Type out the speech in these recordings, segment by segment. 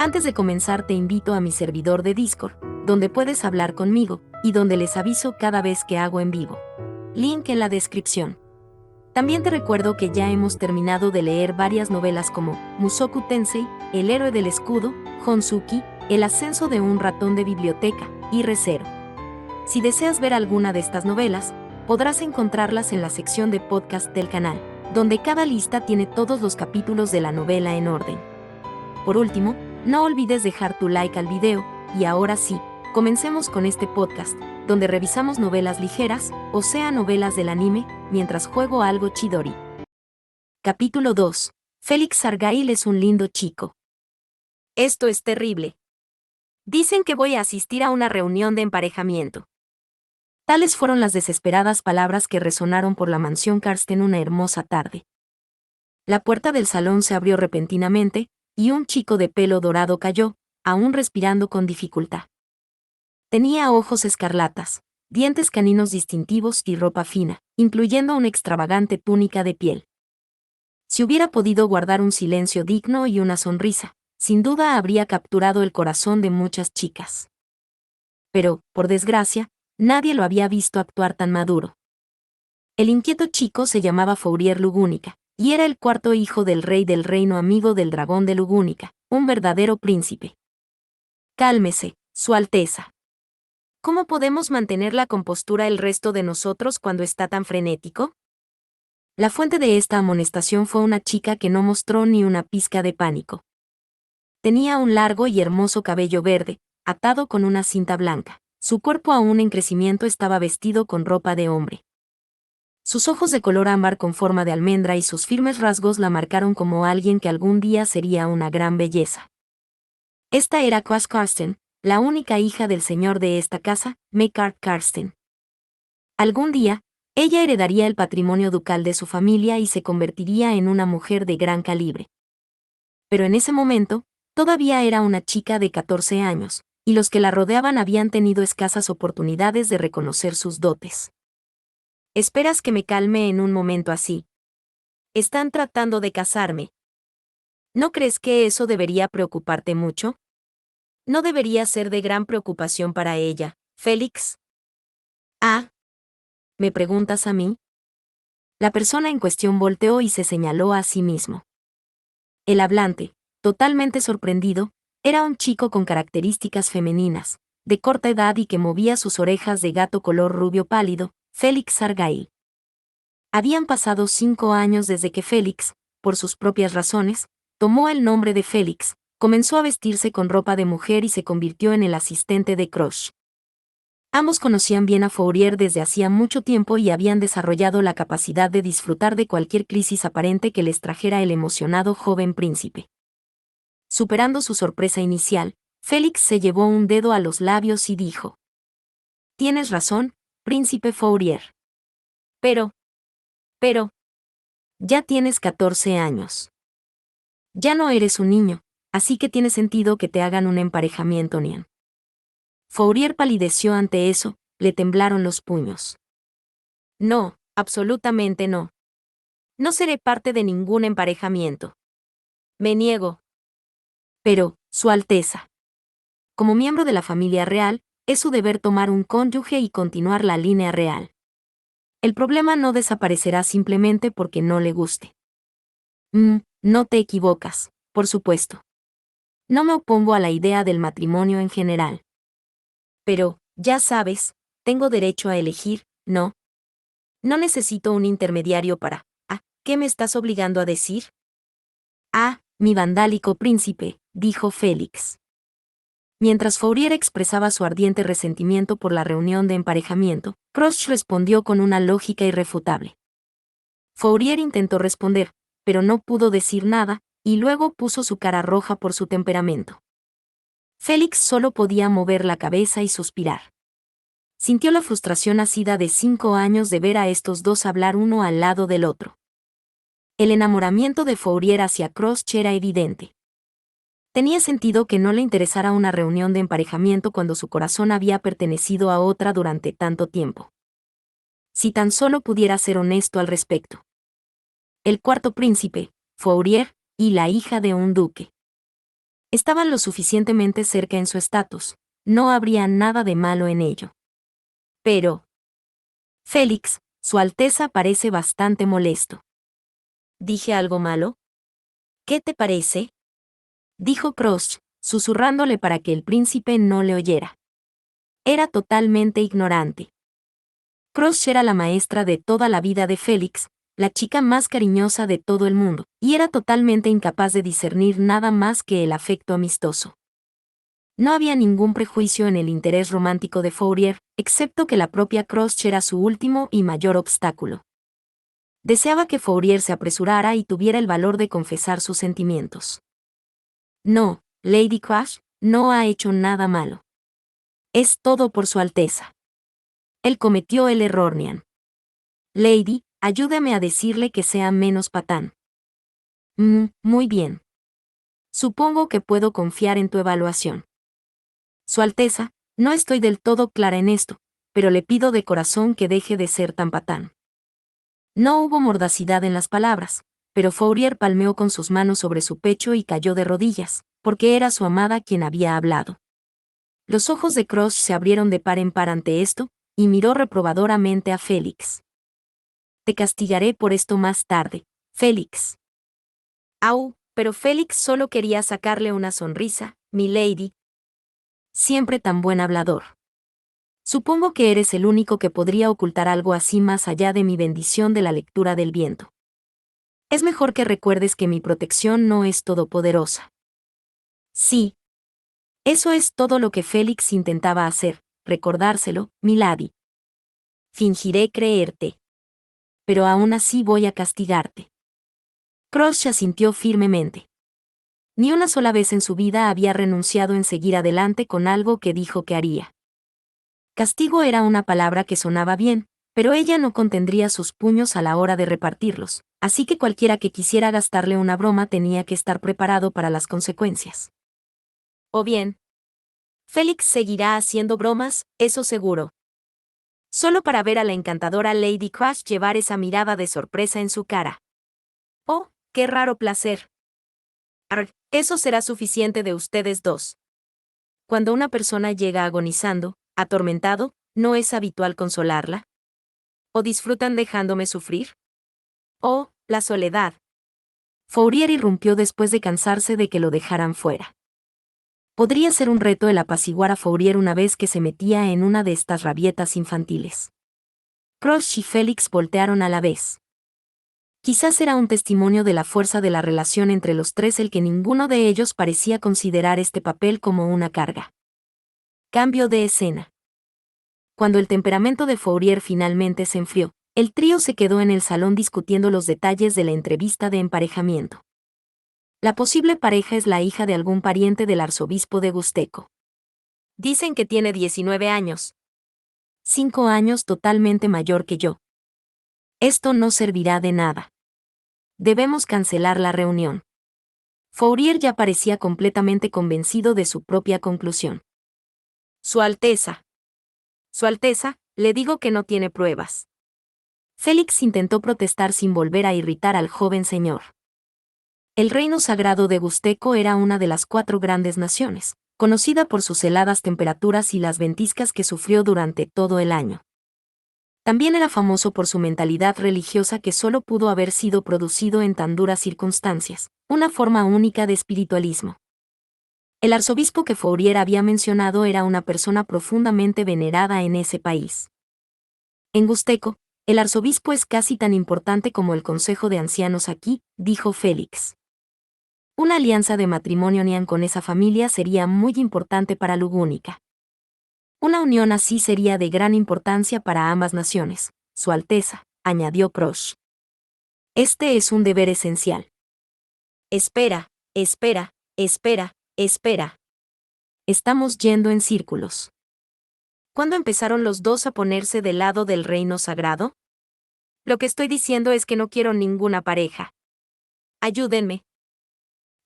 Antes de comenzar te invito a mi servidor de Discord, donde puedes hablar conmigo, y donde les aviso cada vez que hago en vivo. Link en la descripción. También te recuerdo que ya hemos terminado de leer varias novelas como Mushoku Tensei, El héroe del escudo, Honsuki, El ascenso de un ratón de biblioteca, y Re:Zero. Si deseas ver alguna de estas novelas, podrás encontrarlas en la sección de podcast del canal, donde cada lista tiene todos los capítulos de la novela en orden. Por último, no olvides dejar tu like al video, y ahora sí, comencemos con este podcast, donde revisamos novelas ligeras, o sea novelas del anime, mientras juego algo Chidori. Capítulo 2. Felix Sargail es un lindo chico. Esto es terrible. Dicen que voy a asistir a una reunión de emparejamiento. Tales fueron las desesperadas palabras que resonaron por la mansión Karsten una hermosa tarde. La puerta del salón se abrió repentinamente, y un chico de pelo dorado cayó, aún respirando con dificultad. Tenía ojos escarlatas, dientes caninos distintivos y ropa fina, incluyendo una extravagante túnica de piel. Si hubiera podido guardar un silencio digno y una sonrisa, sin duda habría capturado el corazón de muchas chicas. Pero, por desgracia, nadie lo había visto actuar tan maduro. El inquieto chico se llamaba Fourier Lugúnica, y era el cuarto hijo del rey del reino amigo del dragón de Lugúnica, un verdadero príncipe. Cálmese, Su Alteza. ¿Cómo podemos mantener la compostura el resto de nosotros cuando está tan frenético? La fuente de esta amonestación fue una chica que no mostró ni una pizca de pánico. Tenía un largo y hermoso cabello verde, atado con una cinta blanca. Su cuerpo aún en crecimiento estaba vestido con ropa de hombre. Sus ojos de color ámbar con forma de almendra y sus firmes rasgos la marcaron como alguien que algún día sería una gran belleza. Esta era Kaz Karsten, la única hija del señor de esta casa, Mekart Karsten. Algún día, ella heredaría el patrimonio ducal de su familia y se convertiría en una mujer de gran calibre. Pero en ese momento, todavía era una chica de 14 años, y los que la rodeaban habían tenido escasas oportunidades de reconocer sus dotes. ¿Esperas que me calme en un momento así? Están tratando de casarme. ¿No crees que eso debería preocuparte mucho? No debería ser de gran preocupación para ella, Félix. Ah, ¿me preguntas a mí? La persona en cuestión volteó y se señaló a sí mismo. El hablante, totalmente sorprendido, era un chico con características femeninas, de corta edad y que movía sus orejas de gato color rubio pálido, Felix Sargail. Habían pasado 5 años desde que Félix, por sus propias razones, tomó el nombre de Félix, comenzó a vestirse con ropa de mujer y se convirtió en el asistente de Crush. Ambos conocían bien a Fourier desde hacía mucho tiempo y habían desarrollado la capacidad de disfrutar de cualquier crisis aparente que les trajera el emocionado joven príncipe. Superando su sorpresa inicial, Félix se llevó un dedo a los labios y dijo: «Tienes razón, príncipe Fourier. Pero, ya tienes 14 años. Ya no eres un niño, así que tiene sentido que te hagan un emparejamiento, Nian». Fourier palideció ante eso, le temblaron los puños. «No, absolutamente no. No seré parte de ningún emparejamiento. Me niego». «Pero, Su Alteza. Como miembro de la familia real, es su deber tomar un cónyuge y continuar la línea real. El problema no desaparecerá simplemente porque no le guste». No te equivocas, por supuesto. No me opongo a la idea del matrimonio en general. Pero, ya sabes, tengo derecho a elegir, ¿no? No necesito un intermediario para... ¿Qué me estás obligando a decir? Mi vandálico príncipe, dijo Félix. Mientras Fourier expresaba su ardiente resentimiento por la reunión de emparejamiento, Crush respondió con una lógica irrefutable. Fourier intentó responder, pero no pudo decir nada, y luego puso su cara roja por su temperamento. Félix solo podía mover la cabeza y suspirar. Sintió la frustración ácida de 5 años de ver a estos dos hablar uno al lado del otro. El enamoramiento de Fourier hacia Crush era evidente. Tenía sentido que no le interesara una reunión de emparejamiento cuando su corazón había pertenecido a otra durante tanto tiempo. Si tan solo pudiera ser honesto al respecto. El cuarto príncipe, Fourier, y la hija de un duque. Estaban lo suficientemente cerca en su estatus. No habría nada de malo en ello. Pero, Félix, Su Alteza parece bastante molesto. ¿Dije algo malo? ¿Qué te parece? Dijo Crush, susurrándole para que el príncipe no le oyera. Era totalmente ignorante. Crush era la maestra de toda la vida de Félix, la chica más cariñosa de todo el mundo, y era totalmente incapaz de discernir nada más que el afecto amistoso. No había ningún prejuicio en el interés romántico de Fourier, excepto que la propia Crush era su último y mayor obstáculo. Deseaba que Fourier se apresurara y tuviera el valor de confesar sus sentimientos. No, Lady Crush no ha hecho nada malo. Es todo por Su Alteza. Él cometió el error, Nian. Lady, ayúdame a decirle que sea menos patán. Muy bien. Supongo que puedo confiar en tu evaluación. Su Alteza, no estoy del todo clara en esto, pero le pido de corazón que deje de ser tan patán. No hubo mordacidad en las palabras, pero Fourier palmeó con sus manos sobre su pecho y cayó de rodillas, porque era su amada quien había hablado. Los ojos de Crush se abrieron de par en par ante esto, y miró reprobadoramente a Félix. Te castigaré por esto más tarde, Félix. Au, pero Félix solo quería sacarle una sonrisa, milady. Siempre tan buen hablador. Supongo que eres el único que podría ocultar algo así más allá de mi bendición de la lectura del viento. Es mejor que recuerdes que mi protección no es todopoderosa. Sí. Eso es todo lo que Félix intentaba hacer, recordárselo, milady. Fingiré creerte. Pero aún así voy a castigarte. Crush asintió firmemente. Ni una sola vez en su vida había renunciado en seguir adelante con algo que dijo que haría. Castigo era una palabra que sonaba bien, pero ella no contendría sus puños a la hora de repartirlos, así que cualquiera que quisiera gastarle una broma tenía que estar preparado para las consecuencias. O bien, Félix seguirá haciendo bromas, eso seguro. Solo para ver a la encantadora Lady Crush llevar esa mirada de sorpresa en su cara. ¡Oh, qué raro placer! Eso será suficiente de ustedes dos. Cuando una persona llega agonizando, atormentado, ¿no es habitual consolarla? ¿O disfrutan dejándome sufrir? Oh, la soledad. Fourier irrumpió después de cansarse de que lo dejaran fuera. Podría ser un reto el apaciguar a Fourier una vez que se metía en una de estas rabietas infantiles. Crush y Félix voltearon a la vez. Quizás era un testimonio de la fuerza de la relación entre los tres el que ninguno de ellos parecía considerar este papel como una carga. Cambio de escena. Cuando el temperamento de Fourier finalmente se enfrió, el trío se quedó en el salón discutiendo los detalles de la entrevista de emparejamiento. La posible pareja es la hija de algún pariente del arzobispo de Gusteco. Dicen que tiene 19 años. 5 años totalmente mayor que yo. Esto no servirá de nada. Debemos cancelar la reunión. Fourier ya parecía completamente convencido de su propia conclusión. Su Alteza. Su Alteza, le digo que no tiene pruebas. Félix intentó protestar sin volver a irritar al joven señor. El reino sagrado de Gusteco era una de las 4 grandes naciones, conocida por sus heladas temperaturas y las ventiscas que sufrió durante todo el año. También era famoso por su mentalidad religiosa que solo pudo haber sido producido en tan duras circunstancias, una forma única de espiritualismo. El arzobispo que Fourier había mencionado era una persona profundamente venerada en ese país. En Gusteco, el arzobispo es casi tan importante como el consejo de ancianos aquí, dijo Félix. Una alianza de matrimonio Nian con esa familia sería muy importante para Lugúnica. Una unión así sería de gran importancia para ambas naciones, Su Alteza, añadió Crush. Este es un deber esencial. Espera, espera, espera, espera. Estamos yendo en círculos. ¿Cuándo empezaron los dos a ponerse del lado del reino sagrado? Lo que estoy diciendo es que no quiero ninguna pareja. Ayúdenme.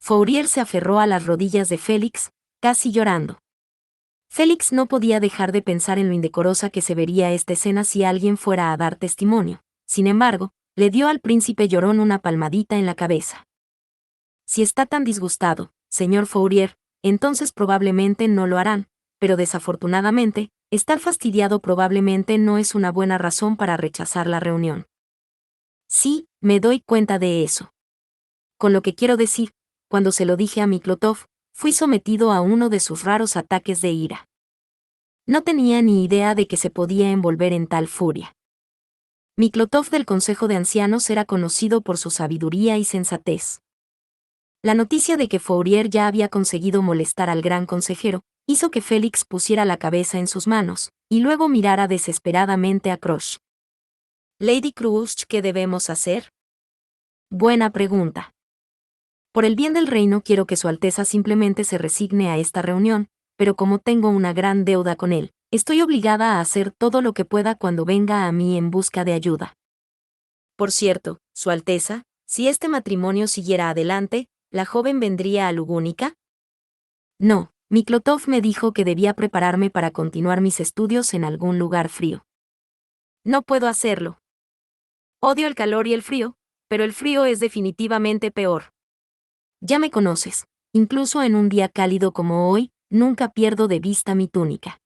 Fourier se aferró a las rodillas de Félix, casi llorando. Félix no podía dejar de pensar en lo indecorosa que se vería esta escena si alguien fuera a dar testimonio. Sin embargo, le dio al príncipe llorón una palmadita en la cabeza. Si está tan disgustado, señor Fourier, entonces probablemente no lo harán, pero desafortunadamente, estar fastidiado probablemente no es una buena razón para rechazar la reunión. Sí, me doy cuenta de eso. Con lo que quiero decir, cuando se lo dije a Miklotov, fui sometido a uno de sus raros ataques de ira. No tenía ni idea de que se podía envolver en tal furia. Miklotov del Consejo de Ancianos era conocido por su sabiduría y sensatez. La noticia de que Fourier ya había conseguido molestar al gran consejero, hizo que Félix pusiera la cabeza en sus manos, y luego mirara desesperadamente a Krosh. Lady Krusch, ¿qué debemos hacer? Buena pregunta. Por el bien del reino quiero que Su Alteza simplemente se resigne a esta reunión, pero como tengo una gran deuda con él, estoy obligada a hacer todo lo que pueda cuando venga a mí en busca de ayuda. Por cierto, Su Alteza, si este matrimonio siguiera adelante, ¿la joven vendría a Lugúnica? No, Miklotov me dijo que debía prepararme para continuar mis estudios en algún lugar frío. No puedo hacerlo. Odio el calor y el frío, pero el frío es definitivamente peor. Ya me conoces, incluso en un día cálido como hoy, nunca pierdo de vista mi túnica.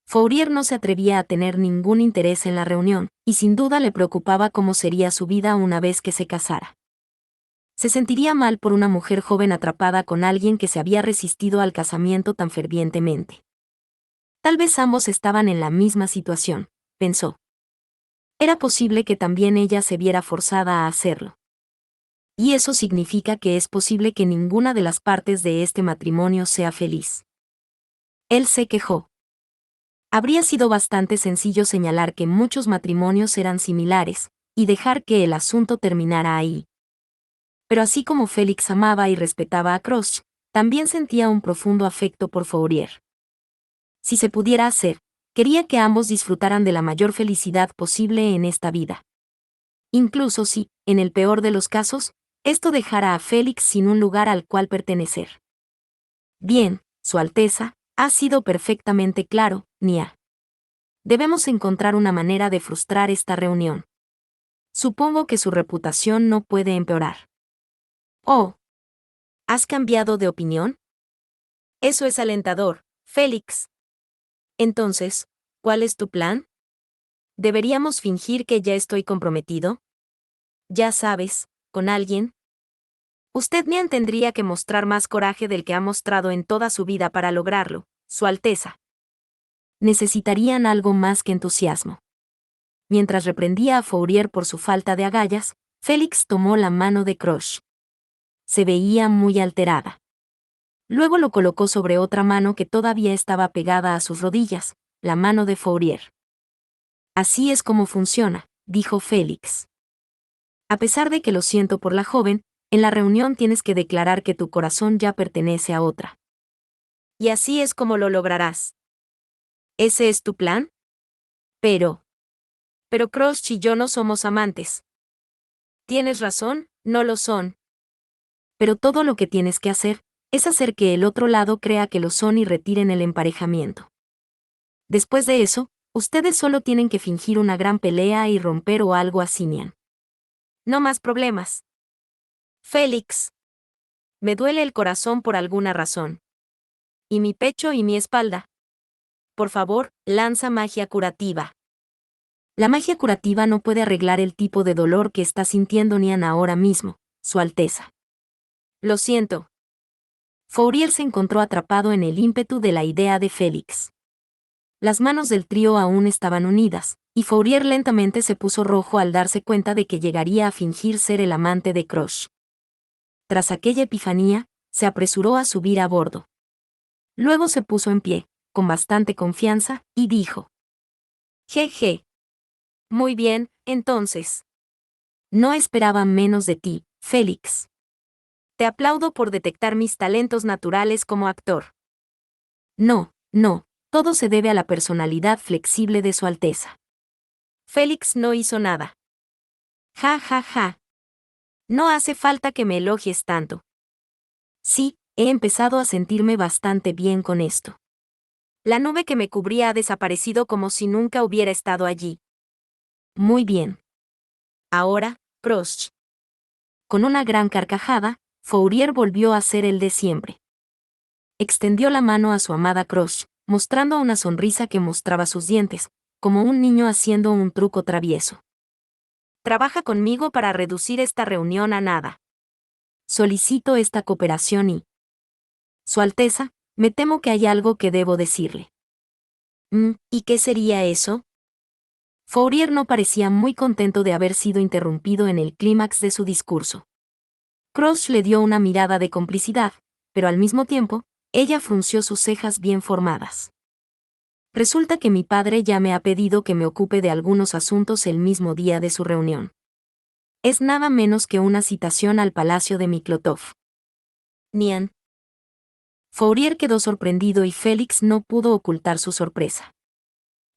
Fourier no se atrevía a tener ningún interés en la reunión, y sin duda le preocupaba cómo sería su vida una vez que se casara. Se sentiría mal por una mujer joven atrapada con alguien que se había resistido al casamiento tan fervientemente. Tal vez ambos estaban en la misma situación, pensó. Era posible que también ella se viera forzada a hacerlo. Y eso significa que es posible que ninguna de las partes de este matrimonio sea feliz. Él se quejó. Habría sido bastante sencillo señalar que muchos matrimonios eran similares, y dejar que el asunto terminara ahí. Pero así como Félix amaba y respetaba a Krosh, también sentía un profundo afecto por Fourier. Si se pudiera hacer, quería que ambos disfrutaran de la mayor felicidad posible en esta vida. Incluso si, en el peor de los casos, esto dejara a Félix sin un lugar al cual pertenecer. Bien, Su Alteza, ha sido perfectamente claro, Nia. Debemos encontrar una manera de frustrar esta reunión. Supongo que su reputación no puede empeorar. Oh. ¿Has cambiado de opinión? Eso es alentador, Félix. Entonces, ¿cuál es tu plan? ¿Deberíamos fingir que ya estoy comprometido? Ya sabes, con alguien. Usted me tendría que mostrar más coraje del que ha mostrado en toda su vida para lograrlo, Su Alteza. Necesitarían algo más que entusiasmo. Mientras reprendía a Fourier por su falta de agallas, Félix tomó la mano de Krosh. Se veía muy alterada. Luego lo colocó sobre otra mano que todavía estaba pegada a sus rodillas, la mano de Fourier. Así es como funciona, dijo Félix. A pesar de que lo siento por la joven, en la reunión tienes que declarar que tu corazón ya pertenece a otra. Y así es como lo lograrás. ¿Ese es tu plan? Pero Krosh y yo no somos amantes. Tienes razón, no lo son. Pero todo lo que tienes que hacer es hacer que el otro lado crea que lo son y retiren el emparejamiento. Después de eso, ustedes solo tienen que fingir una gran pelea y romper o algo así, Nian. No más problemas. Félix. Me duele el corazón por alguna razón. Y mi pecho y mi espalda. Por favor, lanza magia curativa. La magia curativa no puede arreglar el tipo de dolor que está sintiendo Nian ahora mismo, Su Alteza. Lo siento. Fourier se encontró atrapado en el ímpetu de la idea de Félix. Las manos del trío aún estaban unidas, y Fourier lentamente se puso rojo al darse cuenta de que llegaría a fingir ser el amante de Krosh. Tras aquella epifanía, se apresuró a subir a bordo. Luego se puso en pie, con bastante confianza, y dijo: Jeje. Muy bien, entonces. No esperaba menos de ti, Félix. Te aplaudo por detectar mis talentos naturales como actor. No, todo se debe a la personalidad flexible de Su Alteza. Félix no hizo nada. Ja, ja, ja. No hace falta que me elogies tanto. Sí, he empezado a sentirme bastante bien con esto. La nube que me cubría ha desaparecido como si nunca hubiera estado allí. Muy bien. Ahora, Prost. Con una gran carcajada, Fourier volvió a ser el de siempre. Extendió la mano a su amada Crush, mostrando una sonrisa que mostraba sus dientes, como un niño haciendo un truco travieso. Trabaja conmigo para reducir esta reunión a nada. Solicito esta cooperación y... Su Alteza, me temo que hay algo que debo decirle. ¿Y qué sería eso? Fourier no parecía muy contento de haber sido interrumpido en el clímax de su discurso. Crush le dio una mirada de complicidad, pero al mismo tiempo, ella frunció sus cejas bien formadas. Resulta que mi padre ya me ha pedido que me ocupe de algunos asuntos el mismo día de su reunión. Es nada menos que una citación al palacio de Miklotov. Nian. Fourier quedó sorprendido y Félix no pudo ocultar su sorpresa.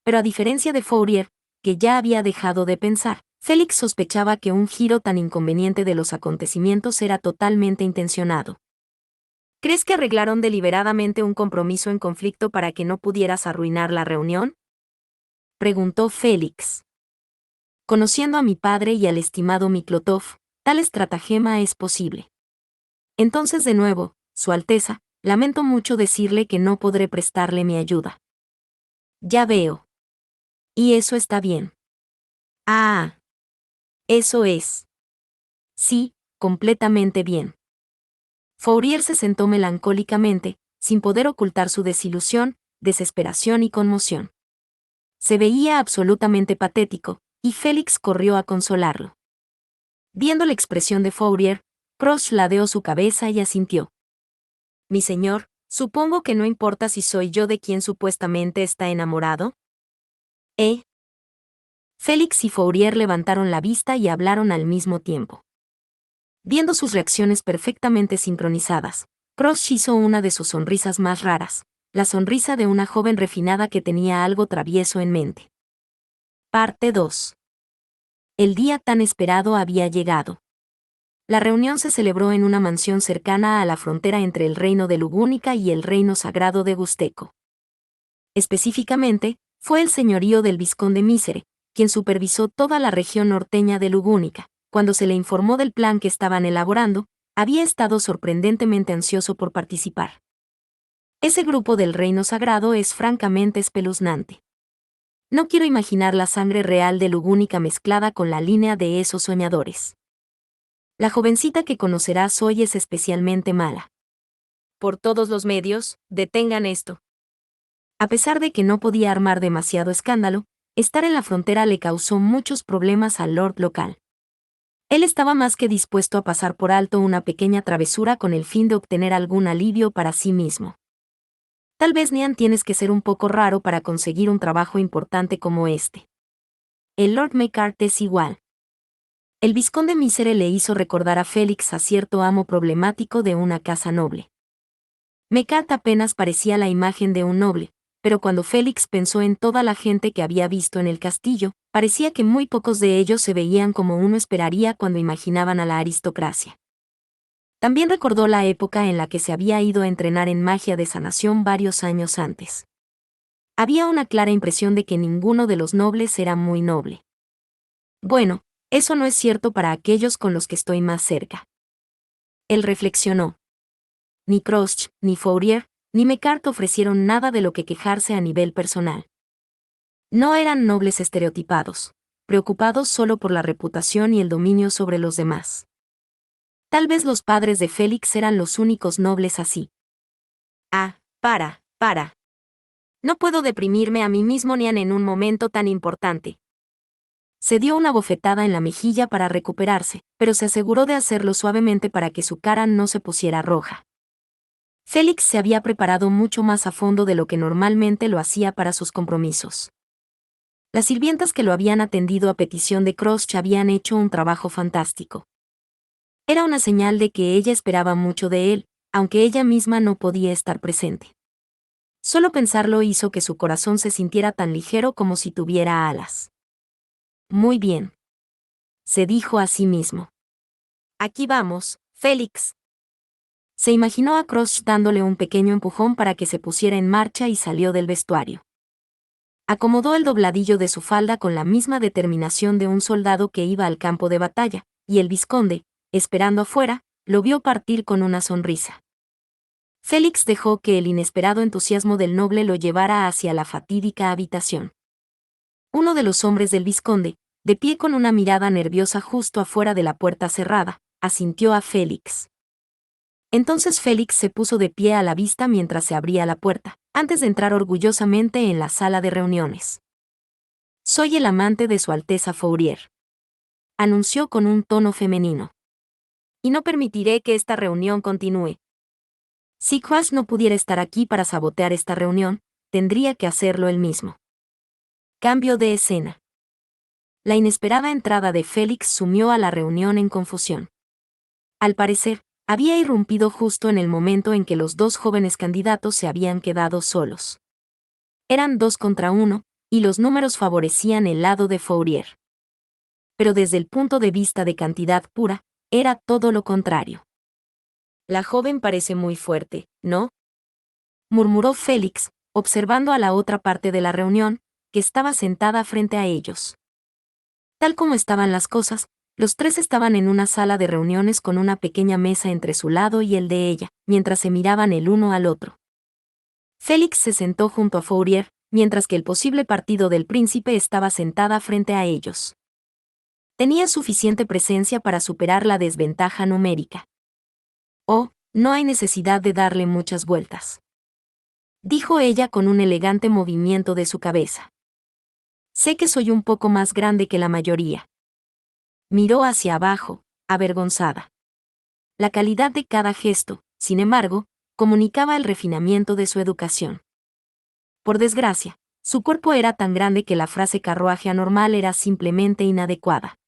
Pero a diferencia de Fourier, que ya había dejado de pensar, Félix sospechaba que un giro tan inconveniente de los acontecimientos era totalmente intencionado. ¿Crees que arreglaron deliberadamente un compromiso en conflicto para que no pudieras arruinar la reunión? Preguntó Félix. Conociendo a mi padre y al estimado Miklotov, tal estratagema es posible. Entonces de nuevo, Su Alteza, lamento mucho decirle que no podré prestarle mi ayuda. Ya veo. Y eso está bien. Ah. Eso es. Sí, completamente bien. Fourier se sentó melancólicamente, sin poder ocultar su desilusión, desesperación y conmoción. Se veía absolutamente patético, y Félix corrió a consolarlo. Viendo la expresión de Fourier, Crush ladeó su cabeza y asintió. Mi señor, supongo que no importa si soy yo de quien supuestamente está enamorado. Félix y Fourier levantaron la vista y hablaron al mismo tiempo. Viendo sus reacciones perfectamente sincronizadas, Crush hizo una de sus sonrisas más raras, la sonrisa de una joven refinada que tenía algo travieso en mente. Parte 2. El día tan esperado había llegado. La reunión se celebró en una mansión cercana a la frontera entre el reino de Lugúnica y el reino sagrado de Gusteco. Específicamente, fue el señorío del vizconde Mísere, quien supervisó toda la región norteña de Lugúnica. Cuando se le informó del plan que estaban elaborando, había estado sorprendentemente ansioso por participar. Ese grupo del reino sagrado es francamente espeluznante. No quiero imaginar la sangre real de Lugúnica mezclada con la línea de esos soñadores. La jovencita que conocerás hoy es especialmente mala. Por todos los medios, detengan esto. A pesar de que no podía armar demasiado escándalo, estar en la frontera le causó muchos problemas al lord local. Él estaba más que dispuesto a pasar por alto una pequeña travesura con el fin de obtener algún alivio para sí mismo. Tal vez Nian tienes que ser un poco raro para conseguir un trabajo importante como este. El Lord Mecart es igual. El vizconde Mísere le hizo recordar a Félix a cierto amo problemático de una casa noble. Mecart apenas parecía la imagen de un noble, pero cuando Félix pensó en toda la gente que había visto en el castillo, parecía que muy pocos de ellos se veían como uno esperaría cuando imaginaban a la aristocracia. También recordó la época en la que se había ido a entrenar en magia de sanación varios años antes. Había una clara impresión de que ninguno de los nobles era muy noble. Bueno, eso no es cierto para aquellos con los que estoy más cerca. Él reflexionó. Ni Crush, ni Fourier, ni Mecart ofrecieron nada de lo que quejarse a nivel personal. No eran nobles estereotipados, preocupados solo por la reputación y el dominio sobre los demás. Tal vez los padres de Félix eran los únicos nobles así. Para. No puedo deprimirme a mí mismo ni en un momento tan importante. Se dio una bofetada en la mejilla para recuperarse, pero se aseguró de hacerlo suavemente para que su cara no se pusiera roja. Félix se había preparado mucho más a fondo de lo que normalmente lo hacía para sus compromisos. Las sirvientas que lo habían atendido a petición de Crush habían hecho un trabajo fantástico. Era una señal de que ella esperaba mucho de él, aunque ella misma no podía estar presente. Solo pensarlo hizo que su corazón se sintiera tan ligero como si tuviera alas. Muy bien. Se dijo a sí mismo. Aquí vamos, Félix. Se imaginó a Crush dándole un pequeño empujón para que se pusiera en marcha y salió del vestuario. Acomodó el dobladillo de su falda con la misma determinación de un soldado que iba al campo de batalla, y el vizconde, esperando afuera, lo vio partir con una sonrisa. Félix dejó que el inesperado entusiasmo del noble lo llevara hacia la fatídica habitación. Uno de los hombres del vizconde, de pie con una mirada nerviosa justo afuera de la puerta cerrada, asintió a Félix. Entonces Félix se puso de pie a la vista mientras se abría la puerta, antes de entrar orgullosamente en la sala de reuniones. «Soy el amante de Su Alteza Fourier», anunció con un tono femenino. «Y no permitiré que esta reunión continúe. Si Crush no pudiera estar aquí para sabotear esta reunión, tendría que hacerlo él mismo». Cambio de escena. La inesperada entrada de Félix sumió a la reunión en confusión. Al parecer, había irrumpido justo en el momento en que los dos jóvenes candidatos se habían quedado solos. Eran 2 contra 1, y los números favorecían el lado de Fourier. Pero desde el punto de vista de cantidad pura, era todo lo contrario. «La joven parece muy fuerte, ¿no?», murmuró Félix, observando a la otra parte de la reunión, que estaba sentada frente a ellos. Tal como estaban las cosas, los tres estaban en una sala de reuniones con una pequeña mesa entre su lado y el de ella, mientras se miraban el uno al otro. Félix se sentó junto a Fourier, mientras que el posible partido del príncipe estaba sentada frente a ellos. Tenía suficiente presencia para superar la desventaja numérica. «Oh, no hay necesidad de darle muchas vueltas», dijo ella con un elegante movimiento de su cabeza. «Sé que soy un poco más grande que la mayoría». Miró hacia abajo, avergonzada. La calidad de cada gesto, sin embargo, comunicaba el refinamiento de su educación. Por desgracia, su cuerpo era tan grande que la frase carruaje anormal era simplemente inadecuada.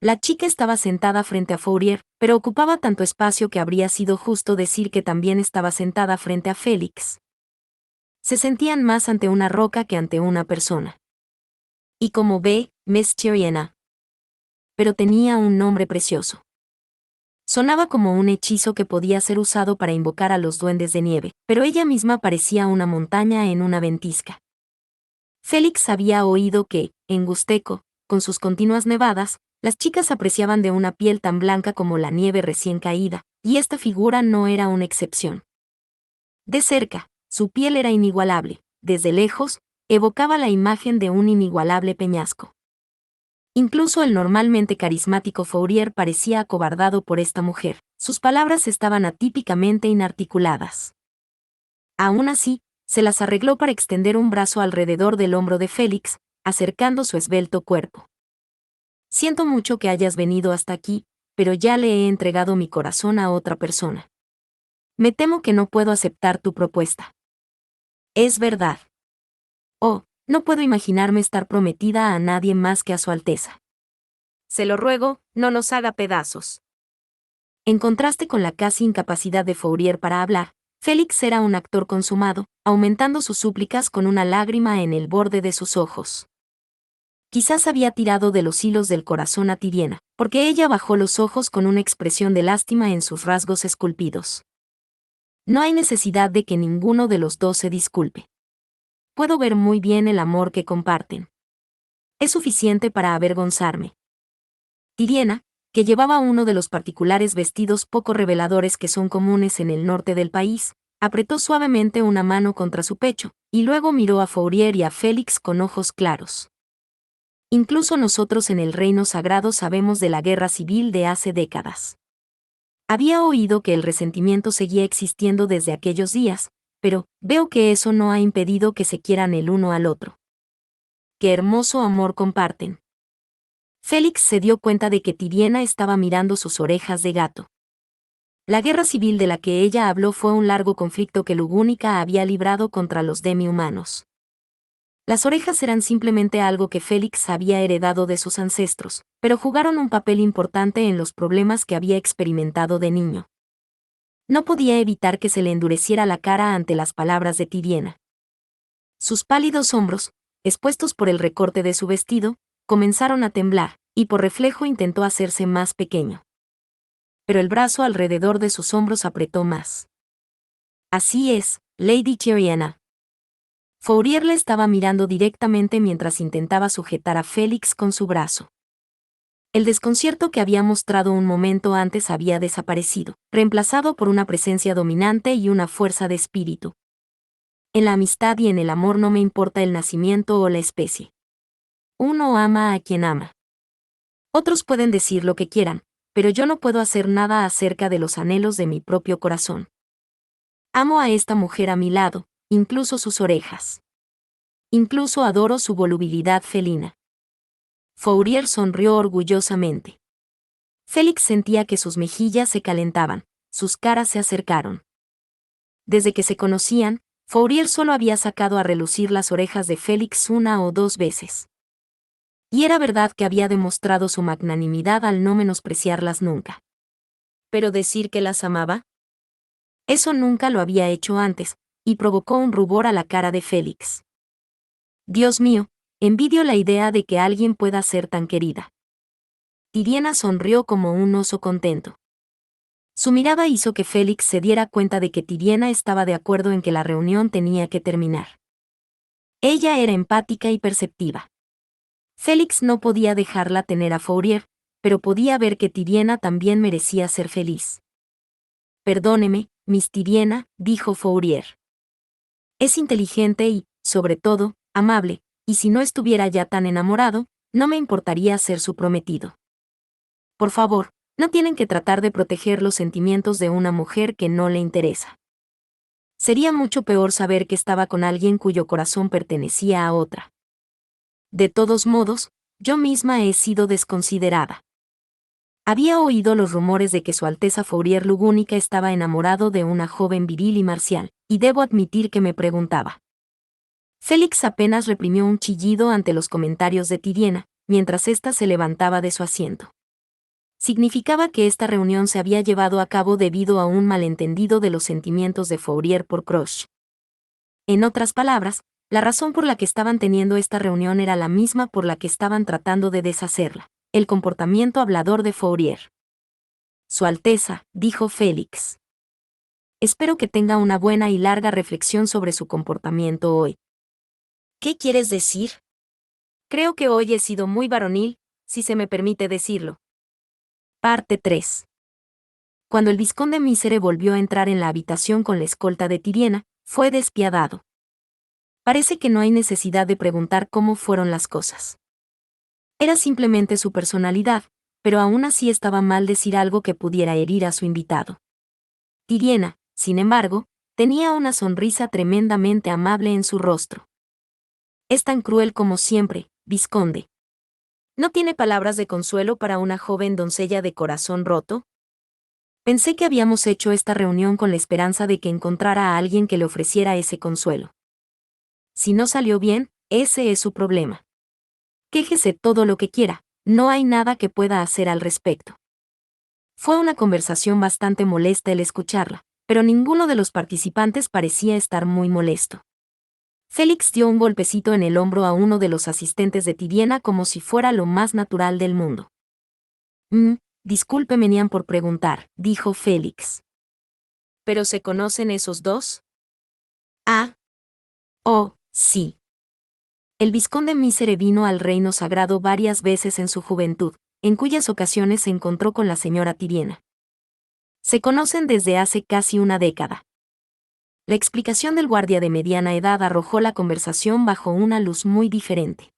La chica estaba sentada frente a Fourier, pero ocupaba tanto espacio que habría sido justo decir que también estaba sentada frente a Félix. Se sentían más ante una roca que ante una persona. Y como ve, Miss Cheriena. Pero tenía un nombre precioso. Sonaba como un hechizo que podía ser usado para invocar a los duendes de nieve, pero ella misma parecía una montaña en una ventisca. Félix había oído que, en Gusteco, con sus continuas nevadas, las chicas apreciaban de una piel tan blanca como la nieve recién caída, y esta figura no era una excepción. De cerca, su piel era inigualable, desde lejos, evocaba la imagen de un inigualable peñasco. Incluso el normalmente carismático Fourier parecía acobardado por esta mujer, sus palabras estaban atípicamente inarticuladas. Aún así, se las arregló para extender un brazo alrededor del hombro de Félix, acercando su esbelto cuerpo. «Siento mucho que hayas venido hasta aquí, pero ya le he entregado mi corazón a otra persona. Me temo que no puedo aceptar tu propuesta». «Es verdad». «Oh, no puedo imaginarme estar prometida a nadie más que a Su Alteza. Se lo ruego, no nos haga pedazos». En contraste con la casi incapacidad de Fourier para hablar, Félix era un actor consumado, aumentando sus súplicas con una lágrima en el borde de sus ojos. Quizás había tirado de los hilos del corazón a Tiriena, porque ella bajó los ojos con una expresión de lástima en sus rasgos esculpidos. «No hay necesidad de que ninguno de los dos se disculpe. Puedo ver muy bien el amor que comparten. Es suficiente para avergonzarme». Tiriena, que llevaba uno de los particulares vestidos poco reveladores que son comunes en el norte del país, apretó suavemente una mano contra su pecho, y luego miró a Fourier y a Félix con ojos claros. «Incluso nosotros en el Reino Sagrado sabemos de la guerra civil de hace décadas. Había oído que el resentimiento seguía existiendo desde aquellos días, pero veo que eso no ha impedido que se quieran el uno al otro. Qué hermoso amor comparten». Félix se dio cuenta de que Tiriena estaba mirando sus orejas de gato. La guerra civil de la que ella habló fue un largo conflicto que Lugúnica había librado contra los demi-humanos. Las orejas eran simplemente algo que Félix había heredado de sus ancestros, pero jugaron un papel importante en los problemas que había experimentado de niño. No podía evitar que se le endureciera la cara ante las palabras de Tiriena. Sus pálidos hombros, expuestos por el recorte de su vestido, comenzaron a temblar, y por reflejo intentó hacerse más pequeño. Pero el brazo alrededor de sus hombros apretó más. «Así es, Lady Cheriena». Fourier le estaba mirando directamente mientras intentaba sujetar a Félix con su brazo. El desconcierto que había mostrado un momento antes había desaparecido, reemplazado por una presencia dominante y una fuerza de espíritu. En la amistad y en el amor no me importa el nacimiento o la especie. Uno ama a quien ama. Otros pueden decir lo que quieran, pero yo no puedo hacer nada acerca de los anhelos de mi propio corazón. Amo a esta mujer a mi lado, incluso sus orejas. Incluso adoro su volubilidad felina. Fourier sonrió orgullosamente. Félix sentía que sus mejillas se calentaban, sus caras se acercaron. Desde que se conocían, Fourier solo había sacado a relucir las orejas de Félix una o dos veces. Y era verdad que había demostrado su magnanimidad al no menospreciarlas nunca. Pero decir que las amaba, eso nunca lo había hecho antes, y provocó un rubor a la cara de Félix. Dios mío, envidio la idea de que alguien pueda ser tan querida. Tiriena sonrió como un oso contento. Su mirada hizo que Félix se diera cuenta de que Tiriena estaba de acuerdo en que la reunión tenía que terminar. Ella era empática y perceptiva. Félix no podía dejarla tener a Fourier, pero podía ver que Tiriena también merecía ser feliz. Perdóneme, Miss Tiriena, dijo Fourier. Es inteligente y, sobre todo, amable, y si no estuviera ya tan enamorado, no me importaría ser su prometido. Por favor, no tienen que tratar de proteger los sentimientos de una mujer que no le interesa. Sería mucho peor saber que estaba con alguien cuyo corazón pertenecía a otra. De todos modos, yo misma he sido desconsiderada. Había oído los rumores de que Su Alteza Fourier Lugúnica estaba enamorado de una joven viril y marcial, y debo admitir que me preguntaba. Félix apenas reprimió un chillido ante los comentarios de Tiriena, mientras ésta se levantaba de su asiento. Significaba que esta reunión se había llevado a cabo debido a un malentendido de los sentimientos de Fourier por Crush. En otras palabras, la razón por la que estaban teniendo esta reunión era la misma por la que estaban tratando de deshacerla, el comportamiento hablador de Fourier. Su Alteza, dijo Félix. Espero que tenga una buena y larga reflexión sobre su comportamiento hoy. ¿Qué quieres decir? Creo que hoy he sido muy varonil, si se me permite decirlo. Parte 3. Cuando el vizconde Mísere volvió a entrar en la habitación con la escolta de Tiriena, fue despiadado. Parece que no hay necesidad de preguntar cómo fueron las cosas. Era simplemente su personalidad, pero aún así estaba mal decir algo que pudiera herir a su invitado. Tiriena, sin embargo, tenía una sonrisa tremendamente amable en su rostro. Es tan cruel como siempre, vizconde. ¿No tiene palabras de consuelo para una joven doncella de corazón roto? Pensé que habíamos hecho esta reunión con la esperanza de que encontrara a alguien que le ofreciera ese consuelo. Si no salió bien, ese es su problema. Quéjese todo lo que quiera, no hay nada que pueda hacer al respecto. Fue una conversación bastante molesta el escucharla, pero ninguno de los participantes parecía estar muy molesto. Félix dio un golpecito en el hombro a uno de los asistentes de Tiriena como si fuera lo más natural del mundo. Disculpe Menian por preguntar, dijo Félix. ¿Pero se conocen esos dos? Ah. Oh, sí. El vizconde Mísere vino al reino sagrado varias veces en su juventud, en cuyas ocasiones se encontró con la señora Tiriena. Se conocen desde hace casi una década. La explicación del guardia de mediana edad arrojó la conversación bajo una luz muy diferente.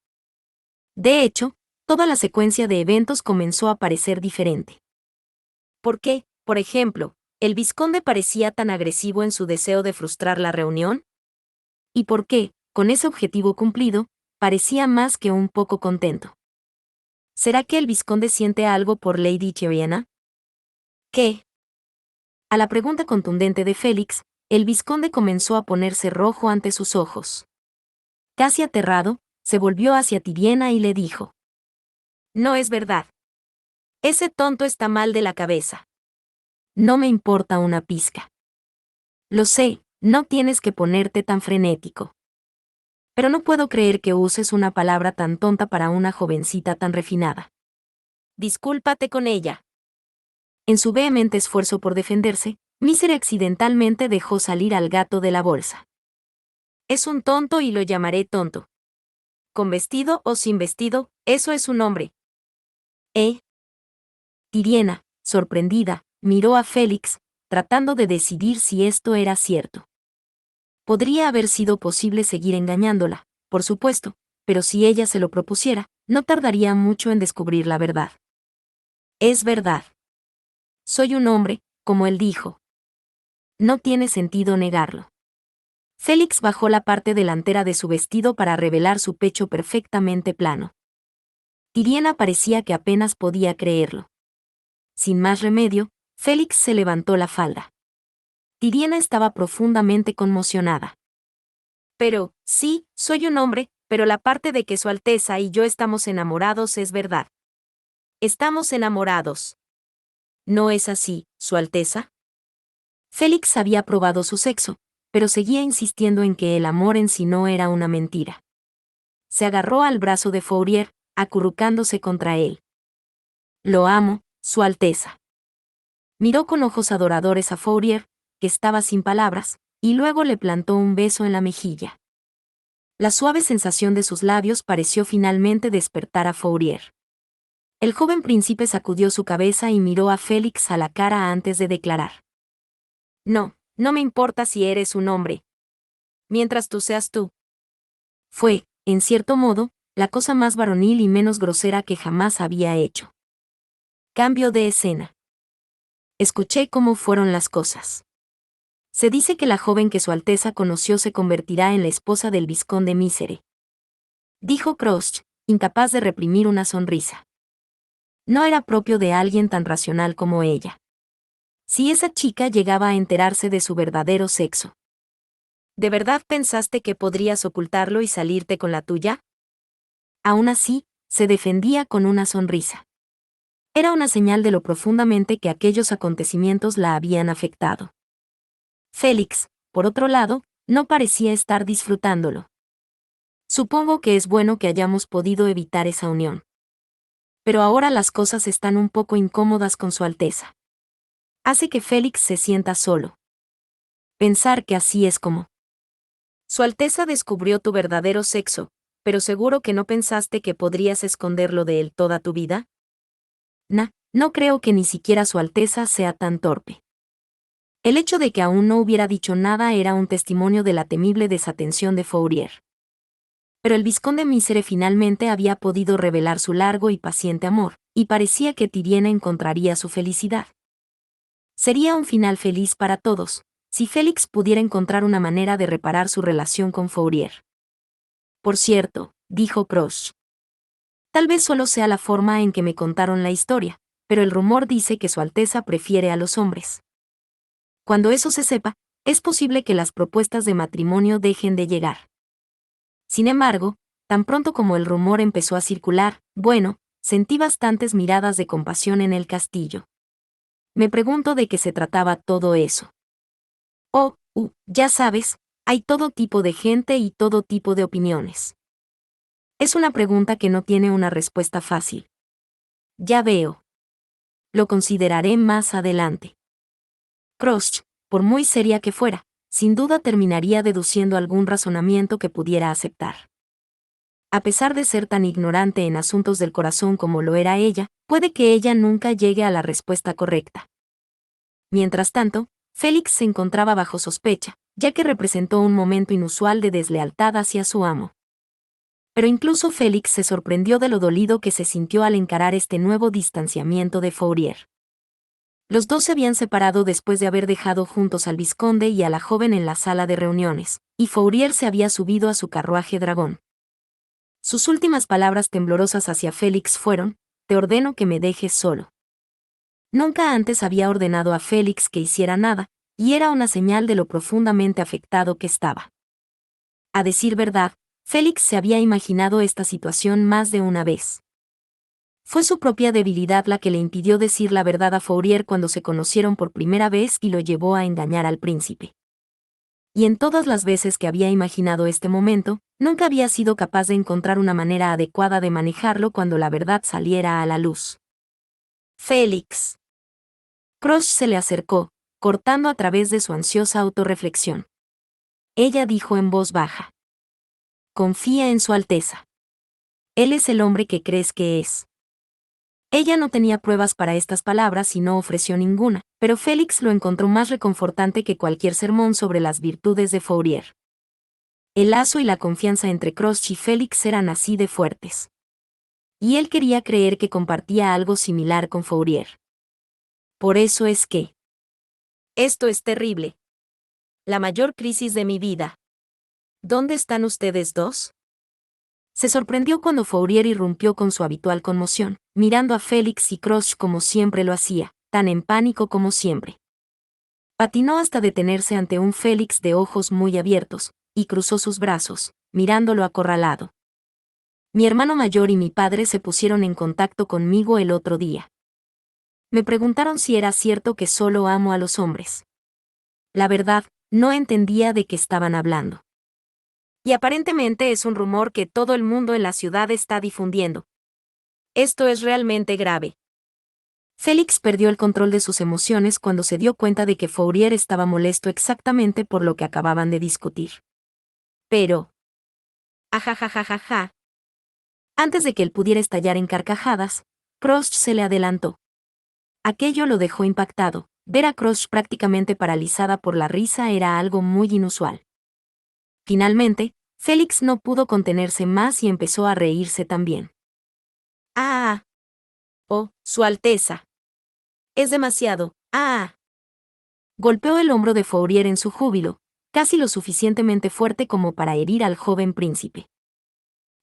De hecho, toda la secuencia de eventos comenzó a parecer diferente. ¿Por qué, por ejemplo, el vizconde parecía tan agresivo en su deseo de frustrar la reunión? ¿Y por qué, con ese objetivo cumplido, parecía más que un poco contento? ¿Será que el vizconde siente algo por Lady Tiriena? ¿Qué? A la pregunta contundente de Félix, el vizconde comenzó a ponerse rojo ante sus ojos. Casi aterrado, se volvió hacia Tiriena y le dijo: No es verdad. Ese tonto está mal de la cabeza. No me importa una pizca. Lo sé, no tienes que ponerte tan frenético. Pero no puedo creer que uses una palabra tan tonta para una jovencita tan refinada. Discúlpate con ella. En su vehemente esfuerzo por defenderse, Mísere accidentalmente dejó salir al gato de la bolsa. Es un tonto y lo llamaré tonto. Con vestido o sin vestido, eso es un hombre. ¿Eh? Tiriena, sorprendida, miró a Félix, tratando de decidir si esto era cierto. Podría haber sido posible seguir engañándola, por supuesto, pero si ella se lo propusiera, no tardaría mucho en descubrir la verdad. Es verdad. Soy un hombre, como él dijo. No tiene sentido negarlo. Félix bajó la parte delantera de su vestido para revelar su pecho perfectamente plano. Tiriena parecía que apenas podía creerlo. Sin más remedio, Félix se levantó la falda. Tiriena estaba profundamente conmocionada. Pero, sí, soy un hombre, pero la parte de que Su Alteza y yo estamos enamorados es verdad. Estamos enamorados. ¿No es así, Su Alteza? Félix había probado su sexo, pero seguía insistiendo en que el amor en sí no era una mentira. Se agarró al brazo de Fourier, acurrucándose contra él. Lo amo, Su Alteza. Miró con ojos adoradores a Fourier, que estaba sin palabras, y luego le plantó un beso en la mejilla. La suave sensación de sus labios pareció finalmente despertar a Fourier. El joven príncipe sacudió su cabeza y miró a Félix a la cara antes de declarar. No, no me importa si eres un hombre. Mientras tú seas tú. Fue, en cierto modo, la cosa más varonil y menos grosera que jamás había hecho. Cambio de escena. Escuché cómo fueron las cosas. Se dice que la joven que Su Alteza conoció se convertirá en la esposa del vizconde Mísere. Dijo Crouch, incapaz de reprimir una sonrisa. No era propio de alguien tan racional como ella. Si esa chica llegaba a enterarse de su verdadero sexo. ¿De verdad pensaste que podrías ocultarlo y salirte con la tuya? Aún así, se defendía con una sonrisa. Era una señal de lo profundamente que aquellos acontecimientos la habían afectado. Félix, por otro lado, no parecía estar disfrutándolo. Supongo que es bueno que hayamos podido evitar esa unión. Pero ahora las cosas están un poco incómodas con Su Alteza. Hace que Félix se sienta solo. Pensar que así es como. Su Alteza descubrió tu verdadero sexo, pero seguro que no pensaste que podrías esconderlo de él toda tu vida. No creo que ni siquiera Su Alteza sea tan torpe. El hecho de que aún no hubiera dicho nada era un testimonio de la temible desatención de Fourier. Pero el vizconde Mísere finalmente había podido revelar su largo y paciente amor, y parecía que Tiriena encontraría su felicidad. Sería un final feliz para todos, si Félix pudiera encontrar una manera de reparar su relación con Fourier. Por cierto, dijo Crouch. Tal vez solo sea la forma en que me contaron la historia, pero el rumor dice que Su Alteza prefiere a los hombres. Cuando eso se sepa, es posible que las propuestas de matrimonio dejen de llegar. Sin embargo, tan pronto como el rumor empezó a circular, sentí bastantes miradas de compasión en el castillo. Me pregunto de qué se trataba todo eso. Ya sabes, hay todo tipo de gente y todo tipo de opiniones. Es una pregunta que no tiene una respuesta fácil. Ya veo. Lo consideraré más adelante. Crouch, por muy seria que fuera, sin duda terminaría deduciendo algún razonamiento que pudiera aceptar. A pesar de ser tan ignorante en asuntos del corazón como lo era ella, puede que ella nunca llegue a la respuesta correcta. Mientras tanto, Félix se encontraba bajo sospecha, ya que representó un momento inusual de deslealtad hacia su amo. Pero incluso Félix se sorprendió de lo dolido que se sintió al encarar este nuevo distanciamiento de Fourier. Los dos se habían separado después de haber dejado juntos al vizconde y a la joven en la sala de reuniones, y Fourier se había subido a su carruaje dragón. Sus últimas palabras temblorosas hacia Félix fueron: «Te ordeno que me dejes solo». Nunca antes había ordenado a Félix que hiciera nada, y era una señal de lo profundamente afectado que estaba. A decir verdad, Félix se había imaginado esta situación más de una vez. Fue su propia debilidad la que le impidió decir la verdad a Fourier cuando se conocieron por primera vez y lo llevó a engañar al príncipe. Y en todas las veces que había imaginado este momento, nunca había sido capaz de encontrar una manera adecuada de manejarlo cuando la verdad saliera a la luz. Félix. Crouch se le acercó, cortando a través de su ansiosa autorreflexión. Ella dijo en voz baja: «Confía en Su Alteza. Él es el hombre que crees que es». Ella no tenía pruebas para estas palabras y no ofreció ninguna, pero Félix lo encontró más reconfortante que cualquier sermón sobre las virtudes de Fourier. El lazo y la confianza entre Crush y Félix eran así de fuertes. Y él quería creer que compartía algo similar con Fourier. Por eso es que... Esto es terrible. La mayor crisis de mi vida. ¿Dónde están ustedes dos? Se sorprendió cuando Fourier irrumpió con su habitual conmoción, mirando a Félix y Crush como siempre lo hacía, tan en pánico como siempre. Patinó hasta detenerse ante un Félix de ojos muy abiertos, y cruzó sus brazos, mirándolo acorralado. Mi hermano mayor y mi padre se pusieron en contacto conmigo el otro día. Me preguntaron si era cierto que solo amo a los hombres. La verdad, no entendía de qué estaban hablando. Y aparentemente es un rumor que todo el mundo en la ciudad está difundiendo. Esto es realmente grave. Félix perdió el control de sus emociones cuando se dio cuenta de que Fourier estaba molesto exactamente por lo que acababan de discutir. Pero... ajajajajaja. Antes de que él pudiera estallar en carcajadas, Crush se le adelantó. Aquello lo dejó impactado. Ver a Crush prácticamente paralizada por la risa era algo muy inusual. Finalmente, Félix no pudo contenerse más y empezó a reírse también. ¡Ah! ¡Oh, Su Alteza! Es demasiado. ¡Ah! Golpeó el hombro de Fourier en su júbilo, casi lo suficientemente fuerte como para herir al joven príncipe.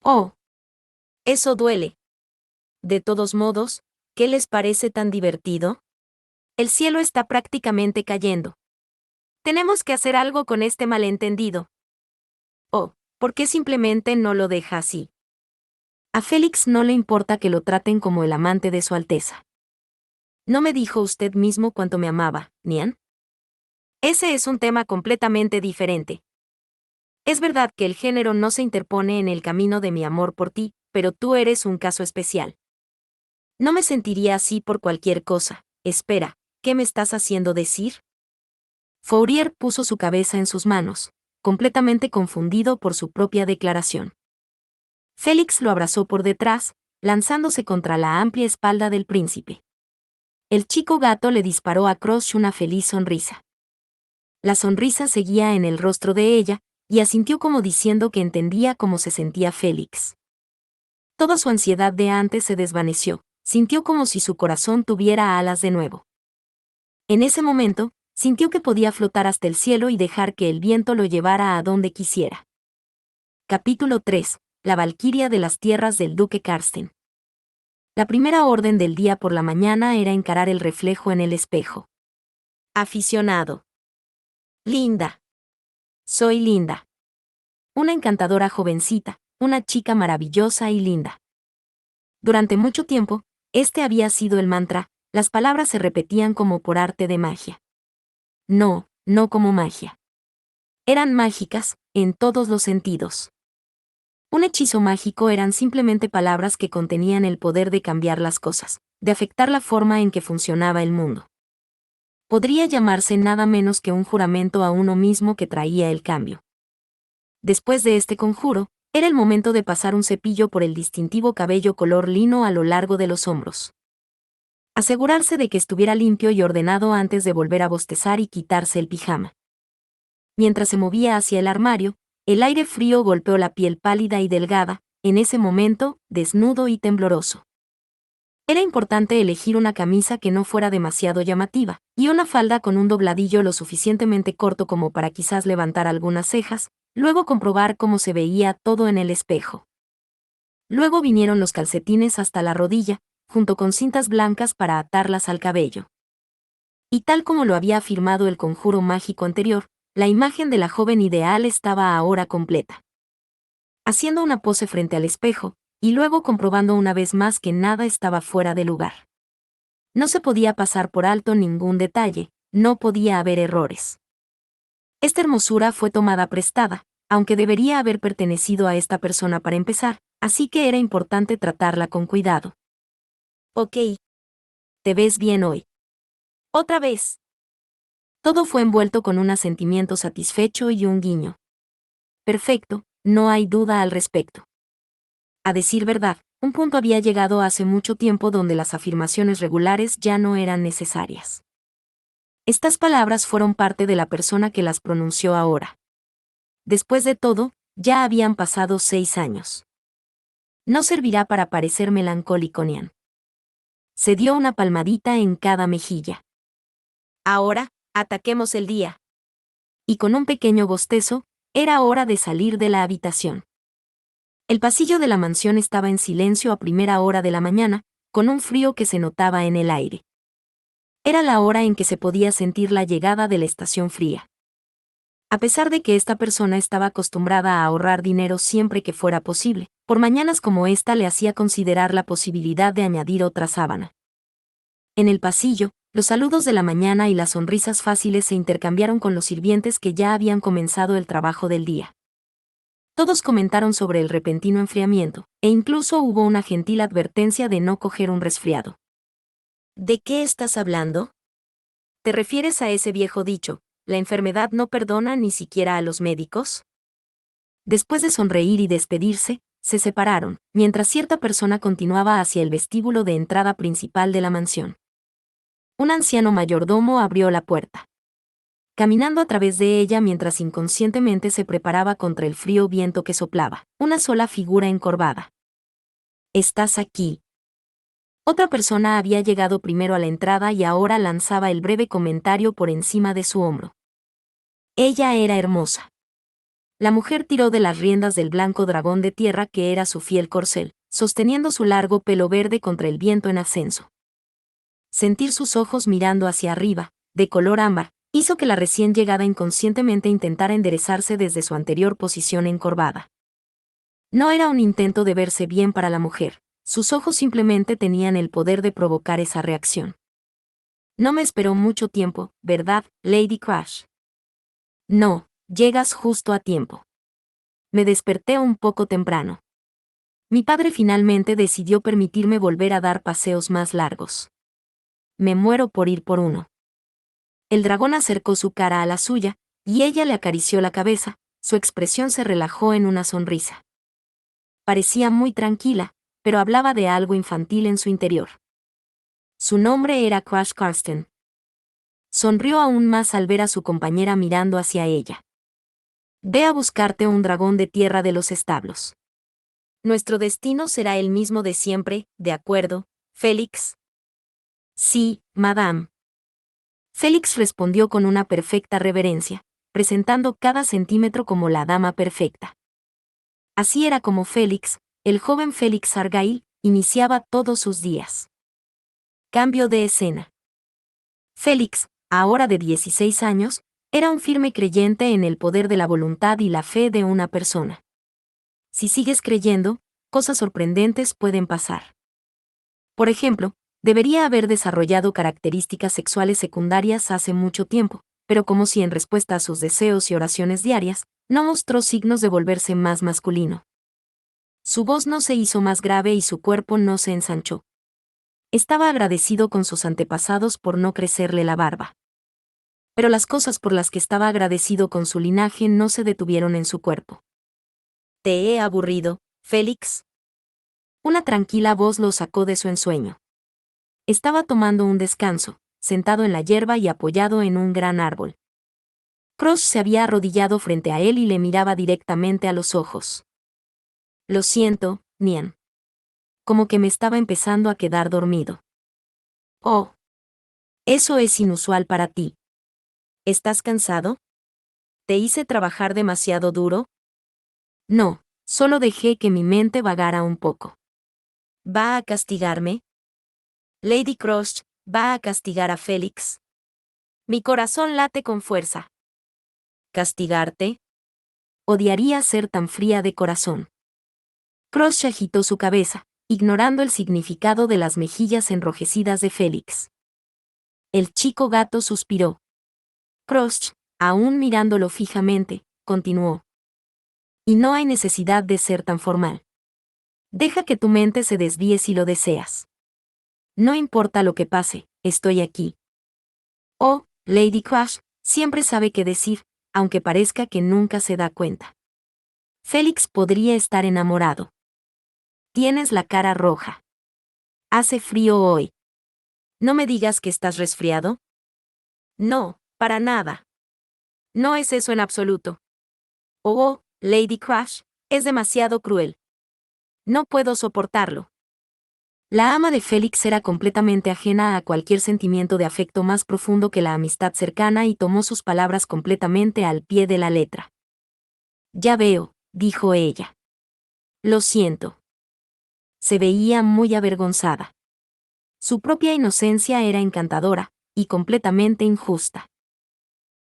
¡Oh! Eso duele. De todos modos, ¿qué les parece tan divertido? El cielo está prácticamente cayendo. Tenemos que hacer algo con este malentendido. Oh, ¿por qué simplemente no lo deja así? A Félix no le importa que lo traten como el amante de Su Alteza. ¿No me dijo usted mismo cuánto me amaba, Nian? Ese es un tema completamente diferente. Es verdad que el género no se interpone en el camino de mi amor por ti, pero tú eres un caso especial. No me sentiría así por cualquier cosa. Espera, ¿qué me estás haciendo decir? Fourier puso su cabeza en sus manos, completamente confundido por su propia declaración. Félix lo abrazó por detrás, lanzándose contra la amplia espalda del príncipe. El chico gato le disparó a Crush una feliz sonrisa. La sonrisa seguía en el rostro de ella, y asintió como diciendo que entendía cómo se sentía Félix. Toda su ansiedad de antes se desvaneció, sintió como si su corazón tuviera alas de nuevo. En ese momento, sintió que podía flotar hasta el cielo y dejar que el viento lo llevara a donde quisiera. Capítulo 3. La Valquiria de las tierras del duque Karsten. La primera orden del día por la mañana era encarar el reflejo en el espejo. Aficionado. Linda. Soy linda. Una encantadora jovencita, una chica maravillosa y linda. Durante mucho tiempo, este había sido el mantra, las palabras se repetían como por arte de magia. No, no como magia. Eran mágicas, en todos los sentidos. Un hechizo mágico eran simplemente palabras que contenían el poder de cambiar las cosas, de afectar la forma en que funcionaba el mundo. Podría llamarse nada menos que un juramento a uno mismo que traía el cambio. Después de este conjuro, era el momento de pasar un cepillo por el distintivo cabello color lino a lo largo de los hombros. Asegurarse de que estuviera limpio y ordenado antes de volver a bostezar y quitarse el pijama. Mientras se movía hacia el armario, el aire frío golpeó la piel pálida y delgada, en ese momento, desnudo y tembloroso. Era importante elegir una camisa que no fuera demasiado llamativa, y una falda con un dobladillo lo suficientemente corto como para quizás levantar algunas cejas, luego comprobar cómo se veía todo en el espejo. Luego vinieron los calcetines hasta la rodilla, junto con cintas blancas para atarlas al cabello. Y tal como lo había afirmado el conjuro mágico anterior, la imagen de la joven ideal estaba ahora completa. Haciendo una pose frente al espejo, y luego comprobando una vez más que nada estaba fuera de lugar. No se podía pasar por alto ningún detalle, no podía haber errores. Esta hermosura fue tomada prestada, aunque debería haber pertenecido a esta persona para empezar, así que era importante tratarla con cuidado. Ok. Te ves bien hoy. Otra vez. Todo fue envuelto con un asentimiento satisfecho y un guiño. Perfecto, no hay duda al respecto. A decir verdad, un punto había llegado hace mucho tiempo donde las afirmaciones regulares ya no eran necesarias. Estas palabras fueron parte de la persona que las pronunció ahora. Después de todo, ya habían pasado 6 años. No servirá para parecer melancólico, Nian. Se dio una palmadita en cada mejilla. Ahora, ataquemos el día. Y con un pequeño bostezo, era hora de salir de la habitación. El pasillo de la mansión estaba en silencio a primera hora de la mañana, con un frío que se notaba en el aire. Era la hora en que se podía sentir la llegada de la estación fría. A pesar de que esta persona estaba acostumbrada a ahorrar dinero siempre que fuera posible, por mañanas como esta le hacía considerar la posibilidad de añadir otra sábana. En el pasillo, los saludos de la mañana y las sonrisas fáciles se intercambiaron con los sirvientes que ya habían comenzado el trabajo del día. Todos comentaron sobre el repentino enfriamiento, e incluso hubo una gentil advertencia de no coger un resfriado. ¿De qué estás hablando? ¿Te refieres a ese viejo dicho, la enfermedad no perdona ni siquiera a los médicos? Después de sonreír y despedirse, se separaron, mientras cierta persona continuaba hacia el vestíbulo de entrada principal de la mansión. Un anciano mayordomo abrió la puerta. Caminando a través de ella mientras inconscientemente se preparaba contra el frío viento que soplaba, una sola figura encorvada. ¿Estás aquí? Otra persona había llegado primero a la entrada y ahora lanzaba el breve comentario por encima de su hombro. Ella era hermosa. La mujer tiró de las riendas del blanco dragón de tierra que era su fiel corcel, sosteniendo su largo pelo verde contra el viento en ascenso. Sentir sus ojos mirando hacia arriba, de color ámbar, hizo que la recién llegada inconscientemente intentara enderezarse desde su anterior posición encorvada. No era un intento de verse bien para la mujer, sus ojos simplemente tenían el poder de provocar esa reacción. No me esperó mucho tiempo, ¿verdad, Lady Crash? No, llegas justo a tiempo. Me desperté un poco temprano. Mi padre finalmente decidió permitirme volver a dar paseos más largos. Me muero por ir por uno. El dragón acercó su cara a la suya, y ella le acarició la cabeza, su expresión se relajó en una sonrisa. Parecía muy tranquila, pero hablaba de algo infantil en su interior. Su nombre era Crash Karsten. Sonrió aún más al ver a su compañera mirando hacia ella. Ve a buscarte un dragón de tierra de los establos. Nuestro destino será el mismo de siempre, ¿de acuerdo, Félix? Sí, madame. Félix respondió con una perfecta reverencia, presentando cada centímetro como la dama perfecta. Así era como Félix, el joven Félix Argyle, iniciaba todos sus días. Cambio de escena. Félix, ahora de 16 años, era un firme creyente en el poder de la voluntad y la fe de una persona. Si sigues creyendo, cosas sorprendentes pueden pasar. Por ejemplo, debería haber desarrollado características sexuales secundarias hace mucho tiempo, pero como si en respuesta a sus deseos y oraciones diarias, no mostró signos de volverse más masculino. Su voz no se hizo más grave y su cuerpo no se ensanchó. Estaba agradecido con sus antepasados por no crecerle la barba. Pero las cosas por las que estaba agradecido con su linaje no se detuvieron en su cuerpo. ¿Te he aburrido, Félix? Una tranquila voz lo sacó de su ensueño. Estaba tomando un descanso, sentado en la hierba y apoyado en un gran árbol. Crush se había arrodillado frente a él y le miraba directamente a los ojos. Lo siento, Nian. Como que me estaba empezando a quedar dormido. Oh. Eso es inusual para ti. ¿Estás cansado? ¿Te hice trabajar demasiado duro? No, solo dejé que mi mente vagara un poco. ¿Va a castigarme? Lady Crush, ¿va a castigar a Félix? Mi corazón late con fuerza. ¿Castigarte? Odiaría ser tan fría de corazón. Crush agitó su cabeza, ignorando el significado de las mejillas enrojecidas de Félix. El chico gato suspiró. Crush, aún mirándolo fijamente, continuó. Y no hay necesidad de ser tan formal. Deja que tu mente se desvíe si lo deseas. No importa lo que pase, estoy aquí. Oh, Lady Crush, siempre sabe qué decir, aunque parezca que nunca se da cuenta. Félix podría estar enamorado. Tienes la cara roja. Hace frío hoy. No me digas que estás resfriado. No, para nada. No es eso en absoluto. Oh, Lady Crush, es demasiado cruel. No puedo soportarlo. La ama de Félix era completamente ajena a cualquier sentimiento de afecto más profundo que la amistad cercana y tomó sus palabras completamente al pie de la letra. Ya veo, dijo ella. Lo siento. Se veía muy avergonzada. Su propia inocencia era encantadora, y completamente injusta.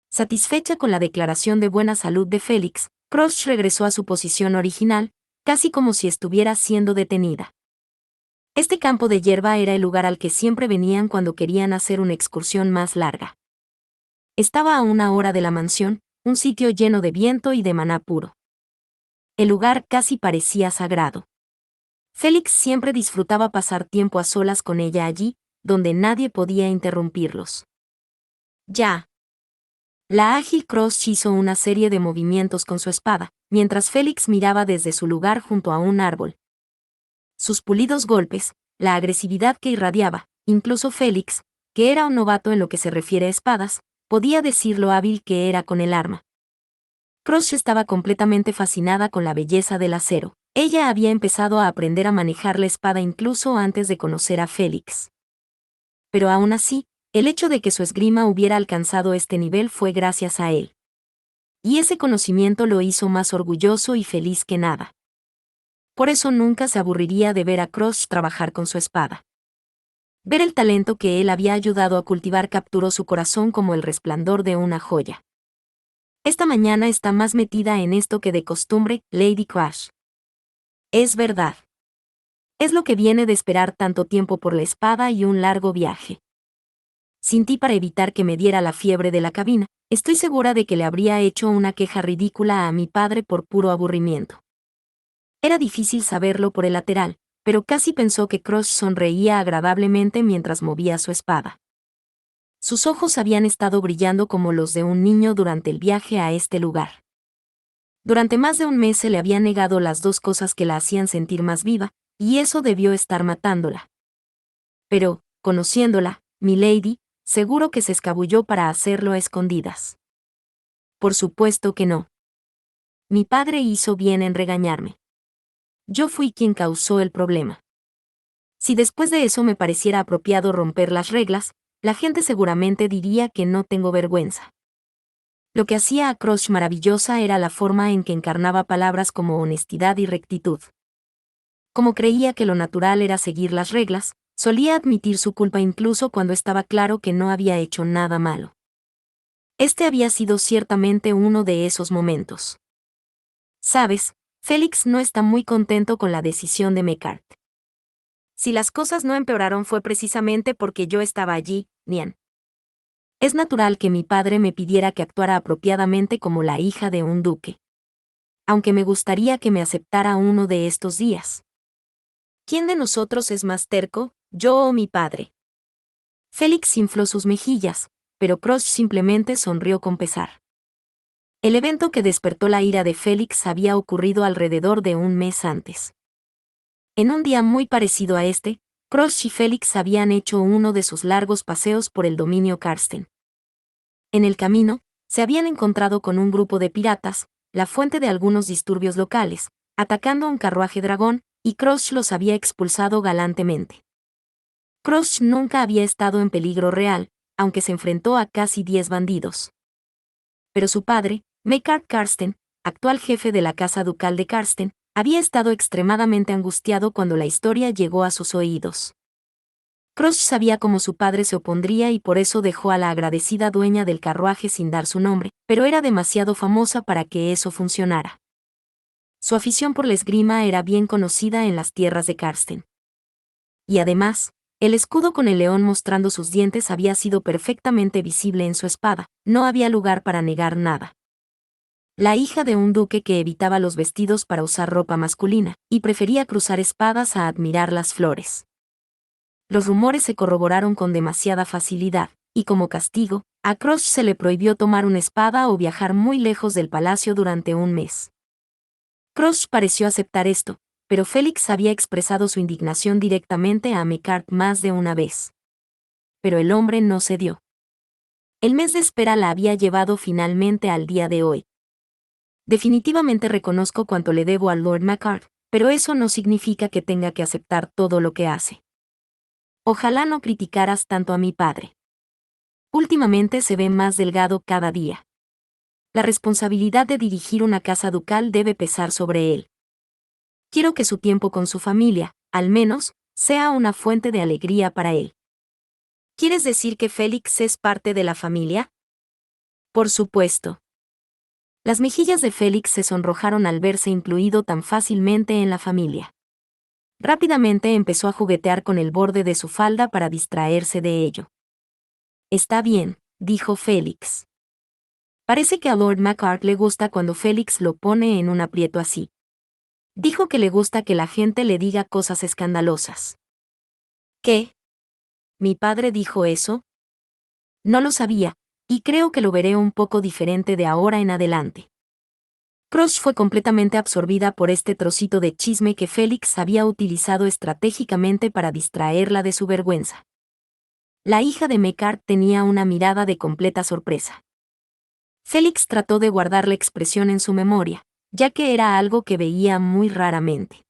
Satisfecha con la declaración de buena salud de Félix, Crush regresó a su posición original, casi como si estuviera siendo detenida. Este campo de hierba era el lugar al que siempre venían cuando querían hacer una excursión más larga. Estaba a 1 hora de la mansión, un sitio lleno de viento y de maná puro. El lugar casi parecía sagrado. Félix siempre disfrutaba pasar tiempo a solas con ella allí, donde nadie podía interrumpirlos. Ya. La ágil Crush hizo una serie de movimientos con su espada, mientras Félix miraba desde su lugar junto a un árbol. Sus pulidos golpes, la agresividad que irradiaba, incluso Félix, que era un novato en lo que se refiere a espadas, podía decir lo hábil que era con el arma. Crush estaba completamente fascinada con la belleza del acero. Ella había empezado a aprender a manejar la espada incluso antes de conocer a Félix. Pero aún así, el hecho de que su esgrima hubiera alcanzado este nivel fue gracias a él. Y ese conocimiento lo hizo más orgulloso y feliz que nada. Por eso nunca se aburriría de ver a Crush trabajar con su espada. Ver el talento que él había ayudado a cultivar capturó su corazón como el resplandor de una joya. Esta mañana está más metida en esto que de costumbre, Lady Crush. Es verdad. Es lo que viene de esperar tanto tiempo por la espada y un largo viaje. Sin ti para evitar que me diera la fiebre de la cabina, estoy segura de que le habría hecho una queja ridícula a mi padre por puro aburrimiento. Era difícil saberlo por el lateral, pero casi pensó que Crush sonreía agradablemente mientras movía su espada. Sus ojos habían estado brillando como los de un niño durante el viaje a este lugar. Durante más de un mes se le habían negado las dos cosas que la hacían sentir más viva, y eso debió estar matándola. Pero, conociéndola, milady, seguro que se escabulló para hacerlo a escondidas. Por supuesto que no. Mi padre hizo bien en regañarme. Yo fui quien causó el problema. Si después de eso me pareciera apropiado romper las reglas, la gente seguramente diría que no tengo vergüenza. Lo que hacía a Crush maravillosa era la forma en que encarnaba palabras como honestidad y rectitud. Como creía que lo natural era seguir las reglas, solía admitir su culpa incluso cuando estaba claro que no había hecho nada malo. Este había sido ciertamente uno de esos momentos. Sabes, Félix no está muy contento con la decisión de Mecart. Si las cosas no empeoraron fue precisamente porque yo estaba allí, Nian. Es natural que mi padre me pidiera que actuara apropiadamente como la hija de un duque. Aunque me gustaría que me aceptara uno de estos días. ¿Quién de nosotros es más terco, yo o mi padre? Félix infló sus mejillas, pero Crush simplemente sonrió con pesar. El evento que despertó la ira de Félix había ocurrido alrededor de un mes antes. En un día muy parecido a este, Crush y Félix habían hecho uno de sus largos paseos por el dominio Karsten. En el camino, se habían encontrado con un grupo de piratas, la fuente de algunos disturbios locales, atacando a un carruaje dragón, y Crush los había expulsado galantemente. Crush nunca había estado en peligro real, aunque se enfrentó a casi 10 bandidos. Pero su padre, Mecart Karsten, actual jefe de la Casa Ducal de Karsten, había estado extremadamente angustiado cuando la historia llegó a sus oídos. Crush sabía cómo su padre se opondría y por eso dejó a la agradecida dueña del carruaje sin dar su nombre, pero era demasiado famosa para que eso funcionara. Su afición por la esgrima era bien conocida en las tierras de Karsten. Y además, el escudo con el león mostrando sus dientes había sido perfectamente visible en su espada, no había lugar para negar nada. La hija de un duque que evitaba los vestidos para usar ropa masculina, y prefería cruzar espadas a admirar las flores. Los rumores se corroboraron con demasiada facilidad, y como castigo, a Crush se le prohibió tomar una espada o viajar muy lejos del palacio durante un mes. Crush pareció aceptar esto, pero Félix había expresado su indignación directamente a Mecart más de una vez. Pero el hombre no cedió. El mes de espera la había llevado finalmente al día de hoy. Definitivamente reconozco cuánto le debo a Lord Mecart, pero eso no significa que tenga que aceptar todo lo que hace. Ojalá no criticaras tanto a mi padre. Últimamente se ve más delgado cada día. La responsabilidad de dirigir una casa ducal debe pesar sobre él. Quiero que su tiempo con su familia, al menos, sea una fuente de alegría para él. ¿Quieres decir que Félix es parte de la familia? Por supuesto. Las mejillas de Félix se sonrojaron al verse incluido tan fácilmente en la familia. Rápidamente empezó a juguetear con el borde de su falda para distraerse de ello. Está bien, dijo Félix. Parece que a Lord Mecart le gusta cuando Félix lo pone en un aprieto así. Dijo que le gusta que la gente le diga cosas escandalosas. ¿Qué? ¿Mi padre dijo eso? No lo sabía, y creo que lo veré un poco diferente de ahora en adelante. Crush fue completamente absorbida por este trocito de chisme que Félix había utilizado estratégicamente para distraerla de su vergüenza. La hija de Mecart tenía una mirada de completa sorpresa. Félix trató de guardar la expresión en su memoria, ya que era algo que veía muy raramente.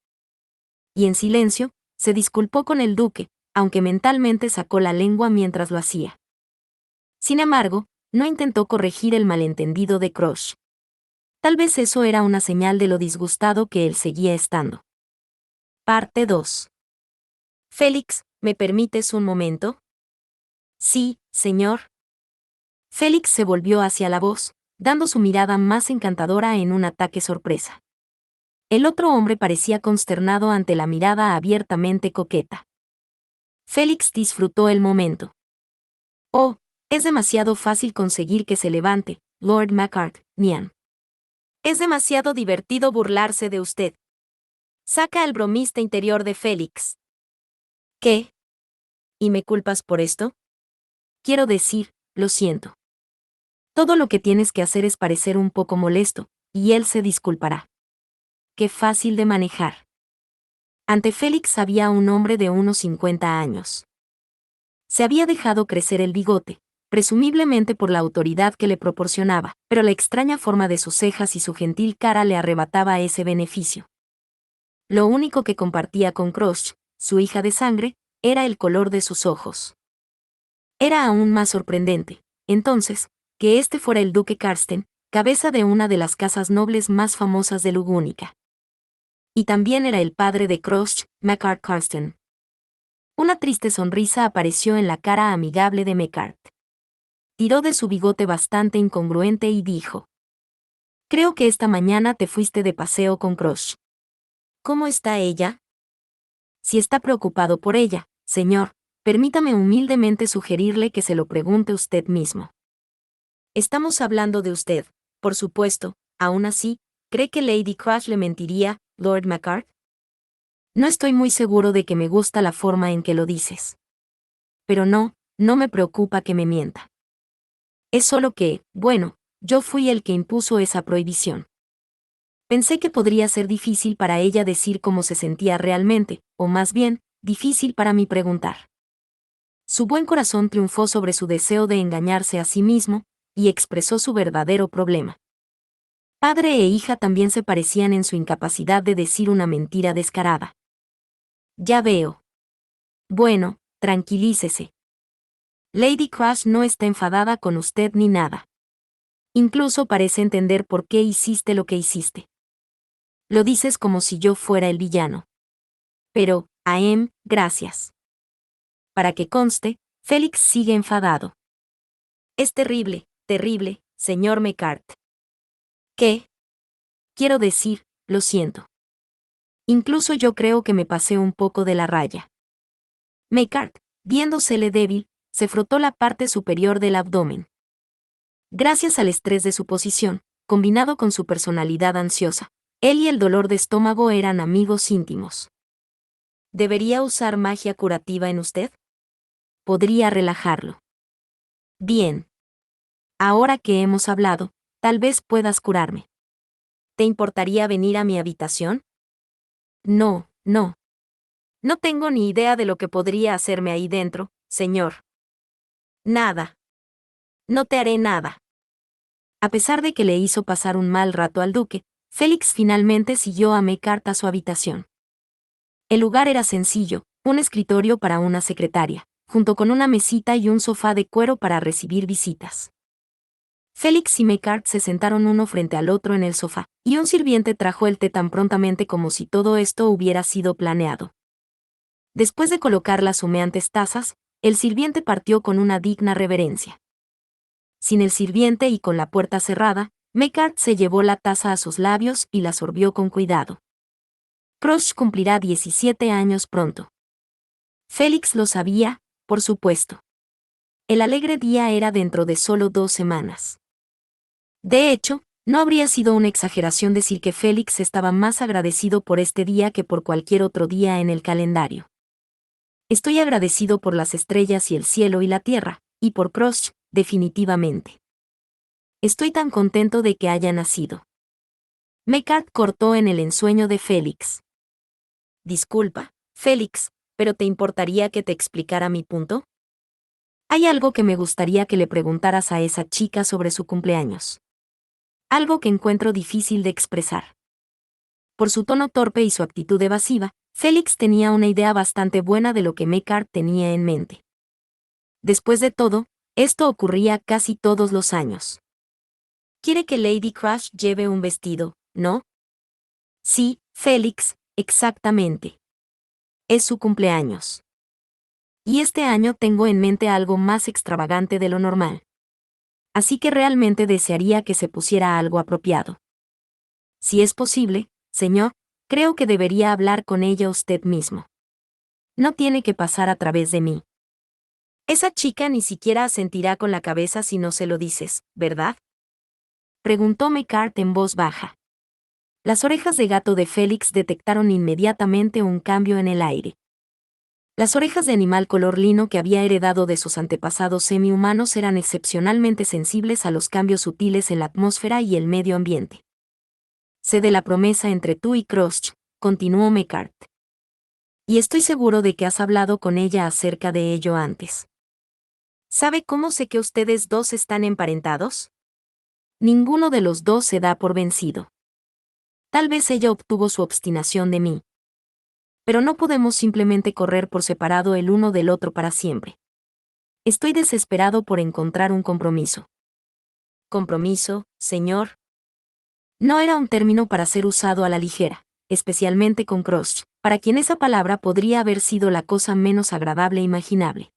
Y en silencio, se disculpó con el duque, aunque mentalmente sacó la lengua mientras lo hacía. Sin embargo, no intentó corregir el malentendido de Crush. Tal vez eso era una señal de lo disgustado que él seguía estando. Parte 2. Félix, ¿me permites un momento? Sí, señor. Félix se volvió hacia la voz, dando su mirada más encantadora en un ataque sorpresa. El otro hombre parecía consternado ante la mirada abiertamente coqueta. Félix disfrutó el momento. Oh, es demasiado fácil conseguir que se levante, Lord Mecart, Nian. Es demasiado divertido burlarse de usted. Saca el bromista interior de Félix. ¿Qué? ¿Y me culpas por esto? Quiero decir, lo siento. Todo lo que tienes que hacer es parecer un poco molesto, y él se disculpará. Qué fácil de manejar. Ante Félix había un hombre de unos 50 años. Se había dejado crecer el bigote, presumiblemente por la autoridad que le proporcionaba, pero la extraña forma de sus cejas y su gentil cara le arrebataba ese beneficio. Lo único que compartía con Crush, su hija de sangre, era el color de sus ojos. Era aún más sorprendente, entonces, que este fuera el duque Karsten, cabeza de una de las casas nobles más famosas de Lugúnica. Y también era el padre de Crush, Mecart Karsten. Una triste sonrisa apareció en la cara amigable de Mecart. Tiró de su bigote bastante incongruente y dijo: Creo que esta mañana te fuiste de paseo con Crush. ¿Cómo está ella? Si está preocupado por ella, señor, permítame humildemente sugerirle que se lo pregunte usted mismo. Estamos hablando de usted, por supuesto. Aún así, ¿cree que Lady Crush le mentiría, Lord Mecart? No estoy muy seguro de que me gusta la forma en que lo dices. Pero no me preocupa que me mienta. Es solo que, bueno, yo fui el que impuso esa prohibición. Pensé que podría ser difícil para ella decir cómo se sentía realmente, o más bien, difícil para mí preguntar. Su buen corazón triunfó sobre su deseo de engañarse a sí mismo, y expresó su verdadero problema. Padre e hija también se parecían en su incapacidad de decir una mentira descarada. Ya veo. Bueno, tranquilícese. Lady Crush no está enfadada con usted ni nada. Incluso parece entender por qué hiciste lo que hiciste. Lo dices como si yo fuera el villano. Pero, gracias. Para que conste, Félix sigue enfadado. Es terrible, terrible, señor Mecart. ¿Qué? Quiero decir, lo siento. Incluso yo creo que me pasé un poco de la raya. Mecart, viéndosele débil, se frotó la parte superior del abdomen. Gracias al estrés de su posición, combinado con su personalidad ansiosa, él y el dolor de estómago eran amigos íntimos. ¿Debería usar magia curativa en usted? Podría relajarlo. Bien. Ahora que hemos hablado, tal vez puedas curarme. ¿Te importaría venir a mi habitación? No, no. No tengo ni idea de lo que podría hacerme ahí dentro, señor. Nada. No te haré nada. A pesar de que le hizo pasar un mal rato al duque, Félix finalmente siguió a Mecart a su habitación. El lugar era sencillo, un escritorio para una secretaria, junto con una mesita y un sofá de cuero para recibir visitas. Félix y Mecart se sentaron uno frente al otro en el sofá, y un sirviente trajo el té tan prontamente como si todo esto hubiera sido planeado. Después de colocar las humeantes tazas, el sirviente partió con una digna reverencia. Sin el sirviente y con la puerta cerrada, Mecart se llevó la taza a sus labios y la sorbió con cuidado. Crush cumplirá 17 años pronto. Félix lo sabía, por supuesto. El alegre día era dentro de solo 2 semanas. De hecho, no habría sido una exageración decir que Félix estaba más agradecido por este día que por cualquier otro día en el calendario. Estoy agradecido por las estrellas y el cielo y la tierra, y por Crush, definitivamente. Estoy tan contento de que haya nacido. Mecart cortó en el ensueño de Félix. Disculpa, Félix, ¿pero te importaría que te explicara mi punto? Hay algo que me gustaría que le preguntaras a esa chica sobre su cumpleaños. Algo que encuentro difícil de expresar. Por su tono torpe y su actitud evasiva, Félix tenía una idea bastante buena de lo que Mecart tenía en mente. Después de todo, esto ocurría casi todos los años. Quiere que Lady Crush lleve un vestido, ¿no? Sí, Félix, exactamente. Es su cumpleaños. Y este año tengo en mente algo más extravagante de lo normal. Así que realmente desearía que se pusiera algo apropiado. Si es posible, señor, creo que debería hablar con ella usted mismo. No tiene que pasar a través de mí. Esa chica ni siquiera asentirá con la cabeza si no se lo dices, ¿verdad? Preguntó Mecart en voz baja. Las orejas de gato de Félix detectaron inmediatamente un cambio en el aire. Las orejas de animal color lino que había heredado de sus antepasados semi-humanos eran excepcionalmente sensibles a los cambios sutiles en la atmósfera y el medio ambiente. Sé de la promesa entre tú y Crush, continuó Mecart. Y estoy seguro de que has hablado con ella acerca de ello antes. ¿Sabe cómo sé que ustedes dos están emparentados? Ninguno de los dos se da por vencido. Tal vez ella obtuvo su obstinación de mí. Pero no podemos simplemente correr por separado el uno del otro para siempre. Estoy desesperado por encontrar un compromiso. ¿Compromiso, señor? No era un término para ser usado a la ligera, especialmente con Crush, para quien esa palabra podría haber sido la cosa menos agradable imaginable.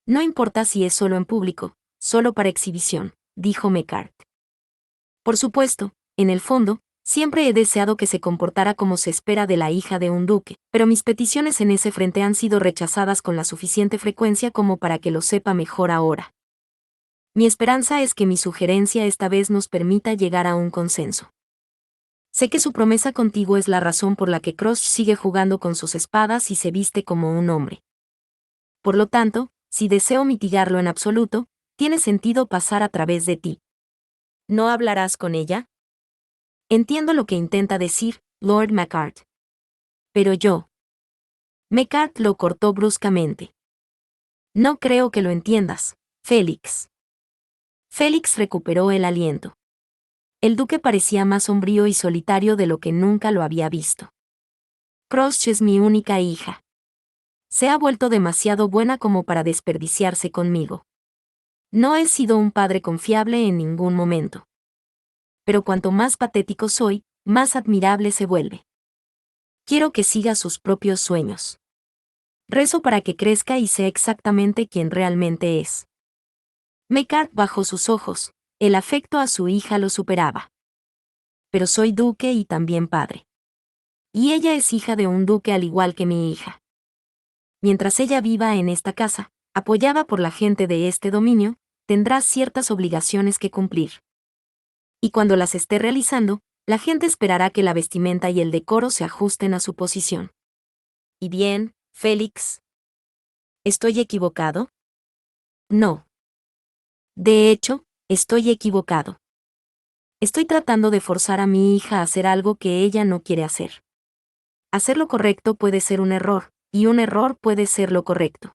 No importa si es solo en público, solo para exhibición, dijo Mecart. Por supuesto, en el fondo, siempre he deseado que se comportara como se espera de la hija de un duque, pero mis peticiones en ese frente han sido rechazadas con la suficiente frecuencia como para que lo sepa mejor ahora. Mi esperanza es que mi sugerencia esta vez nos permita llegar a un consenso. Sé que su promesa contigo es la razón por la que Crush sigue jugando con sus espadas y se viste como un hombre. Por lo tanto, si deseo mitigarlo en absoluto, tiene sentido pasar a través de ti. ¿No hablarás con ella? Entiendo lo que intenta decir, Lord Mecart. Pero yo. Mecart lo cortó bruscamente. No creo que lo entiendas, Félix. Félix recuperó el aliento. El duque parecía más sombrío y solitario de lo que nunca lo había visto. Crush es mi única hija. Se ha vuelto demasiado buena como para desperdiciarse conmigo. No he sido un padre confiable en ningún momento. Pero cuanto más patético soy, más admirable se vuelve. Quiero que siga sus propios sueños. Rezo para que crezca y sea exactamente quien realmente es. Mecart bajó sus ojos, el afecto a su hija lo superaba. Pero soy duque y también padre. Y ella es hija de un duque al igual que mi hija. Mientras ella viva en esta casa, apoyada por la gente de este dominio, tendrá ciertas obligaciones que cumplir. Y cuando las esté realizando, la gente esperará que la vestimenta y el decoro se ajusten a su posición. ¿Y bien, Félix? ¿Estoy equivocado? No. De hecho, estoy equivocado. Estoy tratando de forzar a mi hija a hacer algo que ella no quiere hacer. Hacer lo correcto puede ser un error, y un error puede ser lo correcto.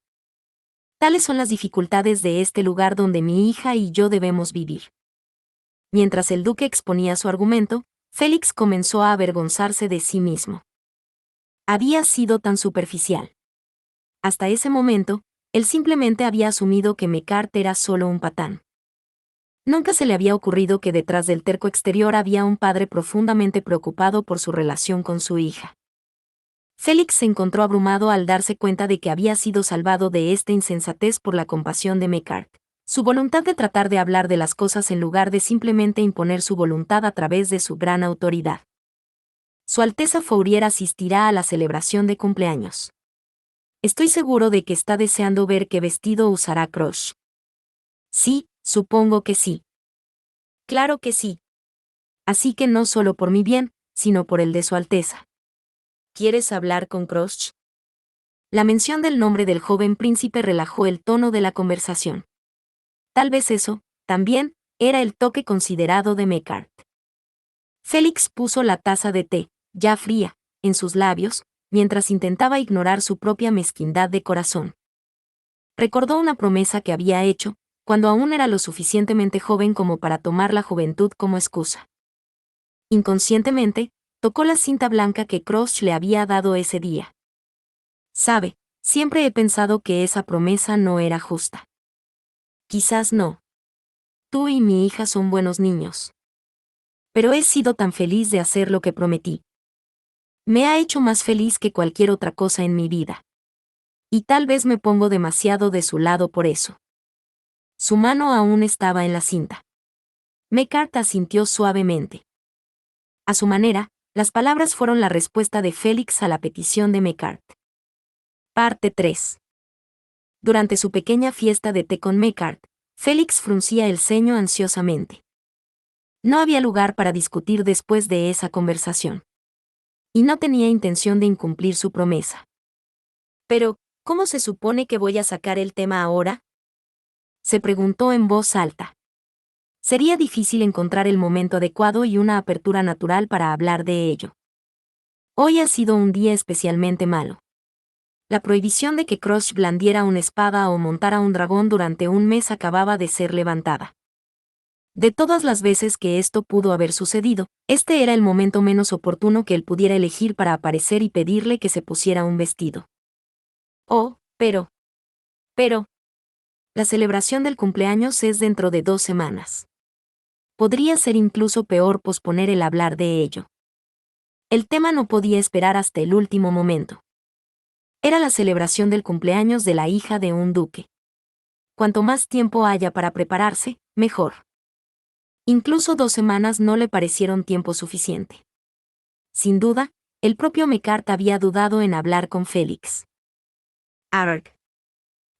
Tales son las dificultades de este lugar donde mi hija y yo debemos vivir. Mientras el duque exponía su argumento, Félix comenzó a avergonzarse de sí mismo. Había sido tan superficial. Hasta ese momento, él simplemente había asumido que Mecart era solo un patán. Nunca se le había ocurrido que detrás del terco exterior había un padre profundamente preocupado por su relación con su hija. Félix se encontró abrumado al darse cuenta de que había sido salvado de esta insensatez por la compasión de Mecart. Su voluntad de tratar de hablar de las cosas en lugar de simplemente imponer su voluntad a través de su gran autoridad. Su Alteza Fourier asistirá a la celebración de cumpleaños. Estoy seguro de que está deseando ver qué vestido usará Crush. Sí, supongo que sí. Claro que sí. Así que no solo por mi bien, sino por el de Su Alteza. ¿Quieres hablar con Crush? La mención del nombre del joven príncipe relajó el tono de la conversación. Tal vez eso, también, era el toque considerado de Mecart. Félix puso la taza de té, ya fría, en sus labios, mientras intentaba ignorar su propia mezquindad de corazón. Recordó una promesa que había hecho, cuando aún era lo suficientemente joven como para tomar la juventud como excusa. Inconscientemente, tocó la cinta blanca que Crush le había dado ese día. Sabe, siempre he pensado que esa promesa no era justa. Quizás no. Tú y mi hija son buenos niños. Pero he sido tan feliz de hacer lo que prometí. Me ha hecho más feliz que cualquier otra cosa en mi vida. Y tal vez me pongo demasiado de su lado por eso. Su mano aún estaba en la cinta. Mecart asintió suavemente. A su manera, las palabras fueron la respuesta de Félix a la petición de Mecart. Parte 3. Durante su pequeña fiesta de té con Mecart, Félix fruncía el ceño ansiosamente. No había lugar para discutir después de esa conversación. Y no tenía intención de incumplir su promesa. Pero, ¿cómo se supone que voy a sacar el tema ahora? Se preguntó en voz alta. Sería difícil encontrar el momento adecuado y una apertura natural para hablar de ello. Hoy ha sido un día especialmente malo. La prohibición de que Crush blandiera una espada o montara un dragón durante un mes acababa de ser levantada. De todas las veces que esto pudo haber sucedido, este era el momento menos oportuno que él pudiera elegir para aparecer y pedirle que se pusiera un vestido. Oh, pero... La celebración del cumpleaños es dentro de 2 semanas. Podría ser incluso peor posponer el hablar de ello. El tema no podía esperar hasta el último momento. Era la celebración del cumpleaños de la hija de un duque. Cuanto más tiempo haya para prepararse, mejor. Incluso 2 semanas no le parecieron tiempo suficiente. Sin duda, el propio Mecart había dudado en hablar con Félix. Arg.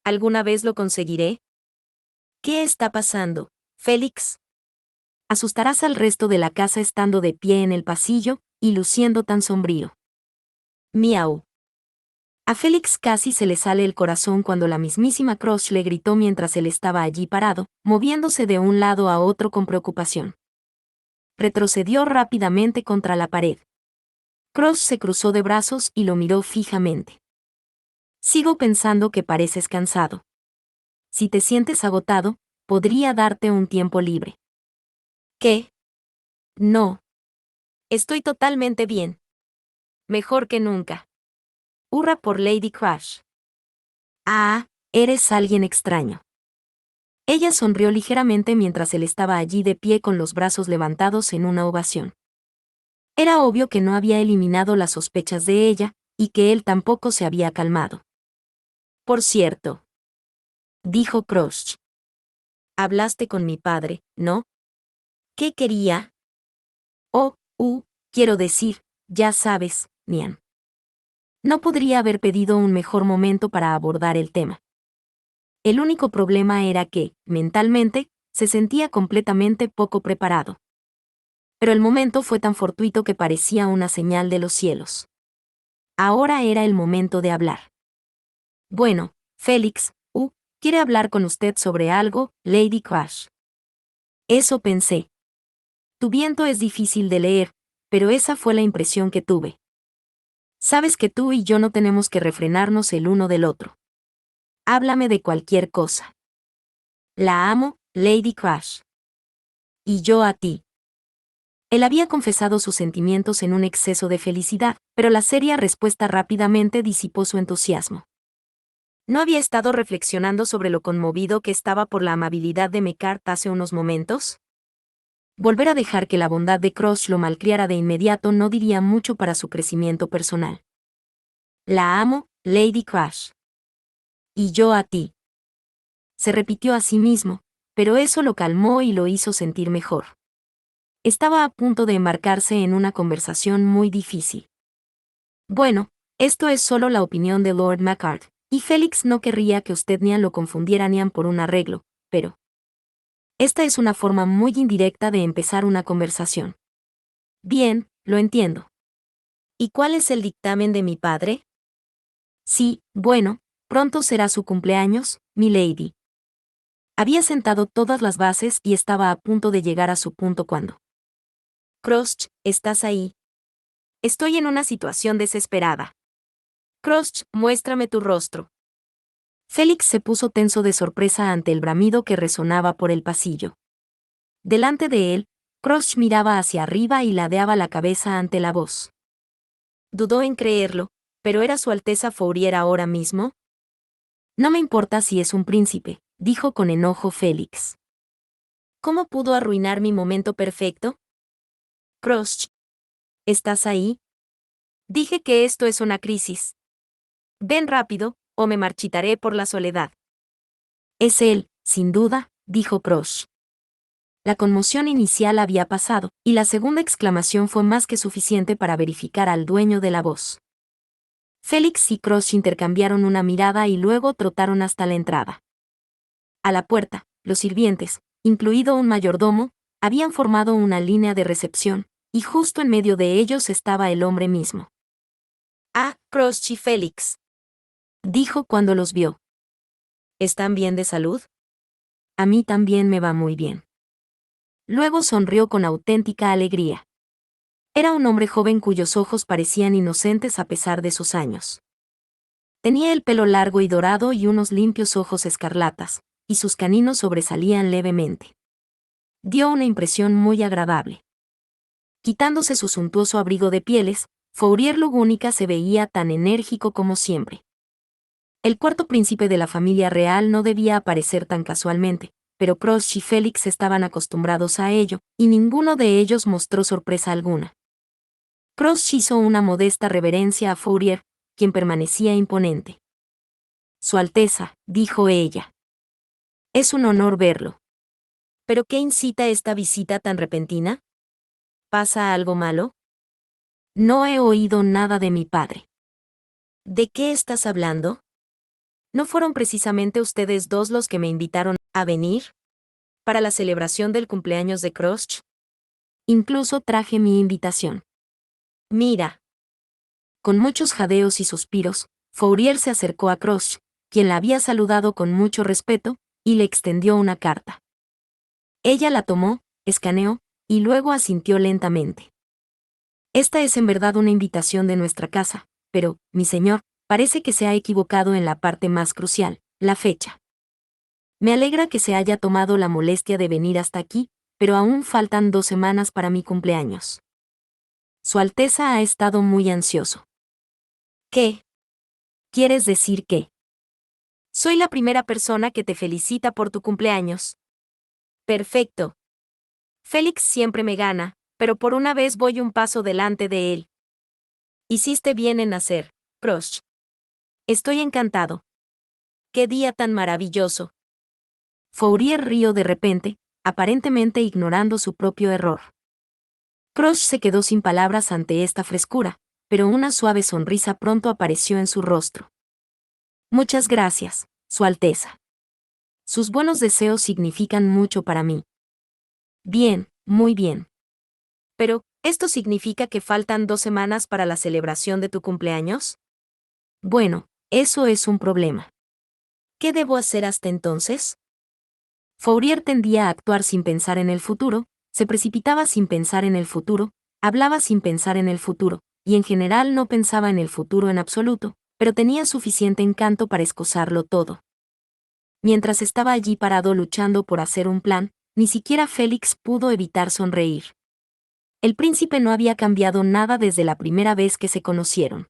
¿Alguna vez lo conseguiré? ¿Qué está pasando, Félix? Asustarás al resto de la casa estando de pie en el pasillo y luciendo tan sombrío. Miau. A Félix casi se le sale el corazón cuando la mismísima Crush le gritó mientras él estaba allí parado, moviéndose de un lado a otro con preocupación. Retrocedió rápidamente contra la pared. Crush se cruzó de brazos y lo miró fijamente. Sigo pensando que pareces cansado. Si te sientes agotado, podría darte un tiempo libre. ¿Qué? No. Estoy totalmente bien. Mejor que nunca. Hurra por Lady Crush. Ah, eres alguien extraño. Ella sonrió ligeramente mientras él estaba allí de pie con los brazos levantados en una ovación. Era obvio que no había eliminado las sospechas de ella, y que él tampoco se había calmado. Por cierto, dijo Crush. Hablaste con mi padre, ¿no? ¿Qué quería? Oh, quiero decir, ya sabes, Nian. No podría haber pedido un mejor momento para abordar el tema. El único problema era que, mentalmente, se sentía completamente poco preparado. Pero el momento fue tan fortuito que parecía una señal de los cielos. Ahora era el momento de hablar. Bueno, Félix, quiere hablar con usted sobre algo, Lady Crush. Eso pensé. Tu viento es difícil de leer, pero esa fue la impresión que tuve. Sabes que tú y yo no tenemos que refrenarnos el uno del otro. Háblame de cualquier cosa. La amo, Lady Crush. Y yo a ti. Él había confesado sus sentimientos en un exceso de felicidad, pero la seria respuesta rápidamente disipó su entusiasmo. ¿No había estado reflexionando sobre lo conmovido que estaba por la amabilidad de Mecart hace unos momentos? Volver a dejar que la bondad de Crush lo malcriara de inmediato no diría mucho para su crecimiento personal. La amo, Lady Crush. Y yo a ti. Se repitió a sí mismo, pero eso lo calmó y lo hizo sentir mejor. Estaba a punto de embarcarse en una conversación muy difícil. Bueno, esto es solo la opinión de Lord Macart, y Félix no querría que usted ni lo confundiera ni por un arreglo, pero... Esta es una forma muy indirecta de empezar una conversación. Bien, lo entiendo. ¿Y cuál es el dictamen de mi padre? Sí, bueno, pronto será su cumpleaños, milady. Había sentado todas las bases y estaba a punto de llegar a su punto cuando... Crush, ¿estás ahí? Estoy en una situación desesperada. Crush, muéstrame tu rostro. Félix se puso tenso de sorpresa ante el bramido que resonaba por el pasillo. Delante de él, Crush miraba hacia arriba y ladeaba la cabeza ante la voz. Dudó en creerlo, pero ¿era Su Alteza Fourier ahora mismo? No me importa si es un príncipe, dijo con enojo Félix. ¿Cómo pudo arruinar mi momento perfecto? Crush, ¿estás ahí? Dije que esto es una crisis. Ven rápido, o me marchitaré por la soledad. Es él, sin duda, dijo Crush. La conmoción inicial había pasado, y la segunda exclamación fue más que suficiente para verificar al dueño de la voz. Félix y Crush intercambiaron una mirada y luego trotaron hasta la entrada. A la puerta, los sirvientes, incluido un mayordomo, habían formado una línea de recepción, y justo en medio de ellos estaba el hombre mismo. Ah, Crush y Félix, dijo cuando los vio. ¿Están bien de salud? A mí también me va muy bien. Luego sonrió con auténtica alegría. Era un hombre joven cuyos ojos parecían inocentes a pesar de sus años. Tenía el pelo largo y dorado y unos limpios ojos escarlatas, y sus caninos sobresalían levemente. Dio una impresión muy agradable. Quitándose su suntuoso abrigo de pieles, Fourier Lugúnica se veía tan enérgico como siempre. El cuarto príncipe de la familia real no debía aparecer tan casualmente, pero Crush y Félix estaban acostumbrados a ello, y ninguno de ellos mostró sorpresa alguna. Crush hizo una modesta reverencia a Fourier, quien permanecía imponente. Su Alteza, dijo ella. Es un honor verlo. ¿Pero qué incita esta visita tan repentina? ¿Pasa algo malo? No he oído nada de mi padre. ¿De qué estás hablando? ¿No fueron precisamente ustedes dos los que me invitaron a venir? ¿Para la celebración del cumpleaños de Crush? Incluso traje mi invitación. Mira. Con muchos jadeos y suspiros, Fourier se acercó a Crush, quien la había saludado con mucho respeto, y le extendió una carta. Ella la tomó, escaneó, y luego asintió lentamente. Esta es en verdad una invitación de nuestra casa, pero, mi señor, parece que se ha equivocado en la parte más crucial, la fecha. Me alegra que se haya tomado la molestia de venir hasta aquí, pero aún faltan 2 semanas para mi cumpleaños. Su Alteza ha estado muy ansioso. ¿Qué? ¿Quieres decir qué? Soy la primera persona que te felicita por tu cumpleaños. Perfecto. Félix siempre me gana, pero por una vez voy un paso delante de él. Hiciste bien en nacer, Crush. Estoy encantado. ¡Qué día tan maravilloso! Fourier rió de repente, aparentemente ignorando su propio error. Crush se quedó sin palabras ante esta frescura, pero una suave sonrisa pronto apareció en su rostro. Muchas gracias, Su Alteza. Sus buenos deseos significan mucho para mí. Bien, muy bien. Pero, ¿esto significa que faltan 2 semanas para la celebración de tu cumpleaños? Bueno, eso es un problema. ¿Qué debo hacer hasta entonces? Fourier tendía a actuar sin pensar en el futuro, se precipitaba sin pensar en el futuro, hablaba sin pensar en el futuro, y en general no pensaba en el futuro en absoluto, pero tenía suficiente encanto para excusarlo todo. Mientras estaba allí parado luchando por hacer un plan, ni siquiera Félix pudo evitar sonreír. El príncipe no había cambiado nada desde la primera vez que se conocieron.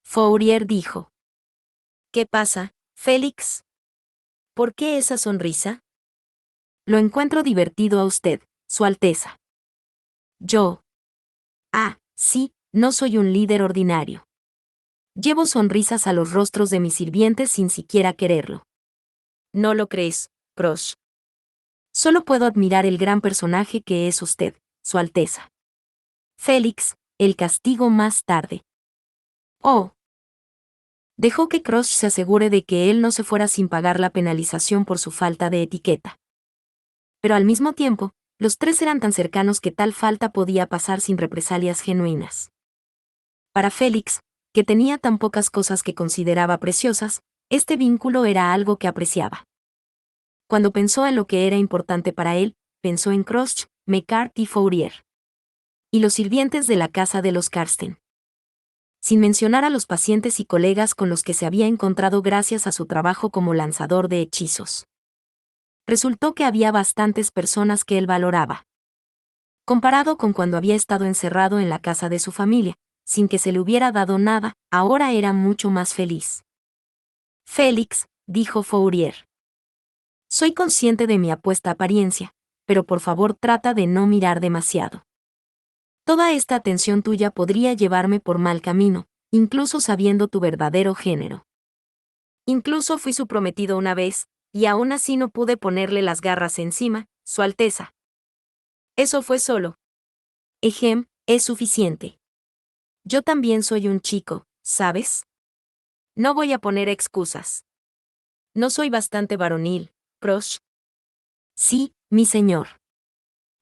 Fourier dijo. ¿Qué pasa, Félix? ¿Por qué esa sonrisa? Lo encuentro divertido a usted, Su Alteza. Yo. Sí, no soy un líder ordinario. Llevo sonrisas a los rostros de mis sirvientes sin siquiera quererlo. ¿No lo crees, Crush? Solo puedo admirar el gran personaje que es usted, Su Alteza. Félix, el castigo más tarde. Oh. Dejó que Crush se asegure de que él no se fuera sin pagar la penalización por su falta de etiqueta. Pero al mismo tiempo, los tres eran tan cercanos que tal falta podía pasar sin represalias genuinas. Para Félix, que tenía tan pocas cosas que consideraba preciosas, este vínculo era algo que apreciaba. Cuando pensó en lo que era importante para él, pensó en Crush, McCart y Fourier. Y los sirvientes de la casa de los Karsten. Sin mencionar a los pacientes y colegas con los que se había encontrado gracias a su trabajo como lanzador de hechizos. Resultó que había bastantes personas que él valoraba. Comparado con cuando había estado encerrado en la casa de su familia, sin que se le hubiera dado nada, ahora era mucho más feliz. Félix, dijo Fourier. Soy consciente de mi apuesta apariencia, pero por favor trata de no mirar demasiado. Toda esta atención tuya podría llevarme por mal camino, incluso sabiendo tu verdadero género. Incluso fui su prometido una vez, y aún así no pude ponerle las garras encima, Su Alteza. Eso fue solo. Es suficiente. Yo también soy un chico, ¿sabes? No voy a poner excusas. No soy bastante varonil, Crush. Sí, mi señor.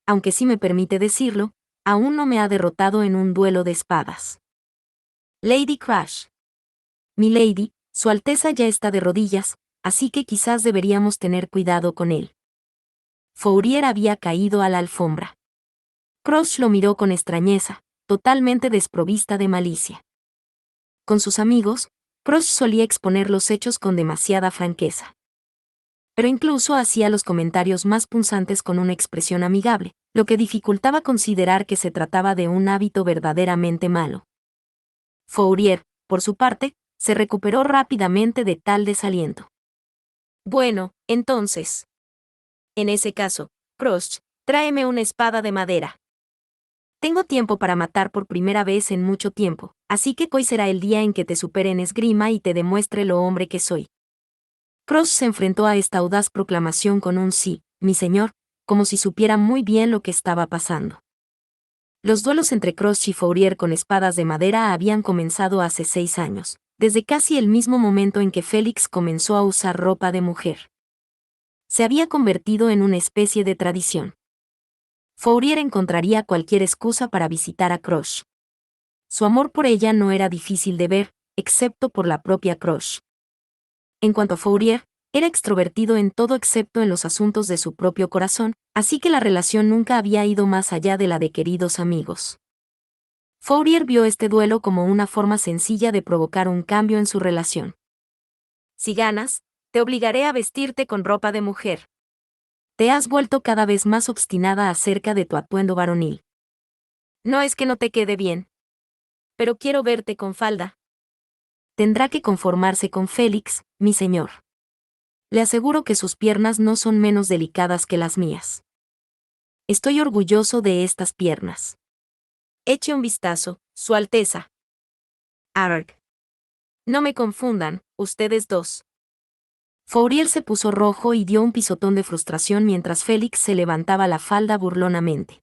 Aunque si me permite decirlo, aún no me ha derrotado en un duelo de espadas. Lady Crush. Mi lady, Su Alteza ya está de rodillas, así que quizás deberíamos tener cuidado con él. Fourier había caído a la alfombra. Crush lo miró con extrañeza, totalmente desprovista de malicia. Con sus amigos, Crush solía exponer los hechos con demasiada franqueza. Pero incluso hacía los comentarios más punzantes con una expresión amigable, lo que dificultaba considerar que se trataba de un hábito verdaderamente malo. Fourier, por su parte, se recuperó rápidamente de tal desaliento. Bueno, entonces. En ese caso, Crush, tráeme una espada de madera. Tengo tiempo para matar por primera vez en mucho tiempo, así que hoy será el día en que te supere en esgrima y te demuestre lo hombre que soy. Crush se enfrentó a esta audaz proclamación con un sí, mi señor, como si supiera muy bien lo que estaba pasando. Los duelos entre Crush y Fourier con espadas de madera habían comenzado hace 6 años, desde casi el mismo momento en que Félix comenzó a usar ropa de mujer. Se había convertido en una especie de tradición. Fourier encontraría cualquier excusa para visitar a Crush. Su amor por ella no era difícil de ver, excepto por la propia Crush. En cuanto a Fourier, era extrovertido en todo excepto en los asuntos de su propio corazón, así que la relación nunca había ido más allá de la de queridos amigos. Fourier vio este duelo como una forma sencilla de provocar un cambio en su relación. Si ganas, te obligaré a vestirte con ropa de mujer. Te has vuelto cada vez más obstinada acerca de tu atuendo varonil. No es que no te quede bien. Pero quiero verte con falda. Tendrá que conformarse con Félix, mi señor. Le aseguro que sus piernas no son menos delicadas que las mías. Estoy orgulloso de estas piernas. Eche un vistazo, Su Alteza. Arg. No me confundan, ustedes dos. Fourier se puso rojo y dio un pisotón de frustración mientras Félix se levantaba la falda burlonamente.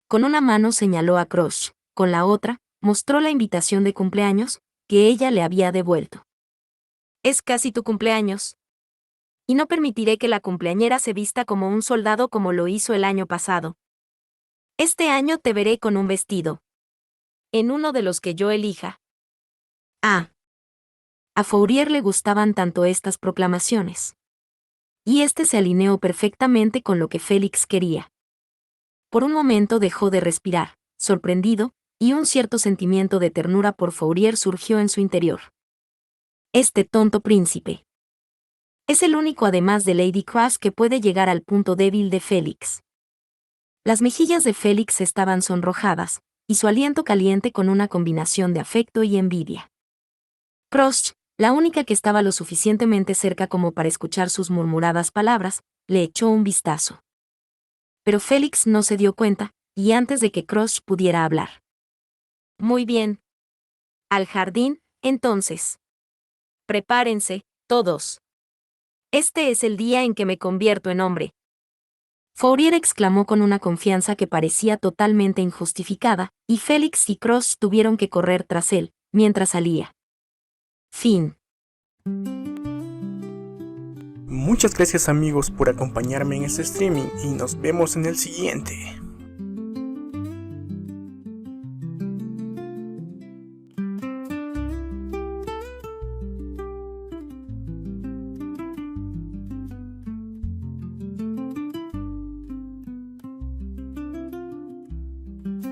Con una mano señaló a Crush, con la otra, mostró la invitación de cumpleaños, que ella le había devuelto. Es casi tu cumpleaños. Y no permitiré que la cumpleañera se vista como un soldado como lo hizo el año pasado. Este año te veré con un vestido. En uno de los que yo elija. A Fourier le gustaban tanto estas proclamaciones. Y este se alineó perfectamente con lo que Félix quería. Por un momento dejó de respirar, sorprendido, y un cierto sentimiento de ternura por Fourier surgió en su interior. Este tonto príncipe. Es el único además de Lady Crush que puede llegar al punto débil de Félix. Las mejillas de Félix estaban sonrojadas, y su aliento caliente con una combinación de afecto y envidia. Crush, la única que estaba lo suficientemente cerca como para escuchar sus murmuradas palabras, le echó un vistazo. Pero Félix no se dio cuenta, y antes de que Crush pudiera hablar. Muy bien. Al jardín, entonces. Prepárense, todos. Este es el día en que me convierto en hombre. Fourier exclamó con una confianza que parecía totalmente injustificada, y Félix y Crush tuvieron que correr tras él, mientras salía. Fin. Muchas gracias amigos por acompañarme en este streaming y nos vemos en el siguiente.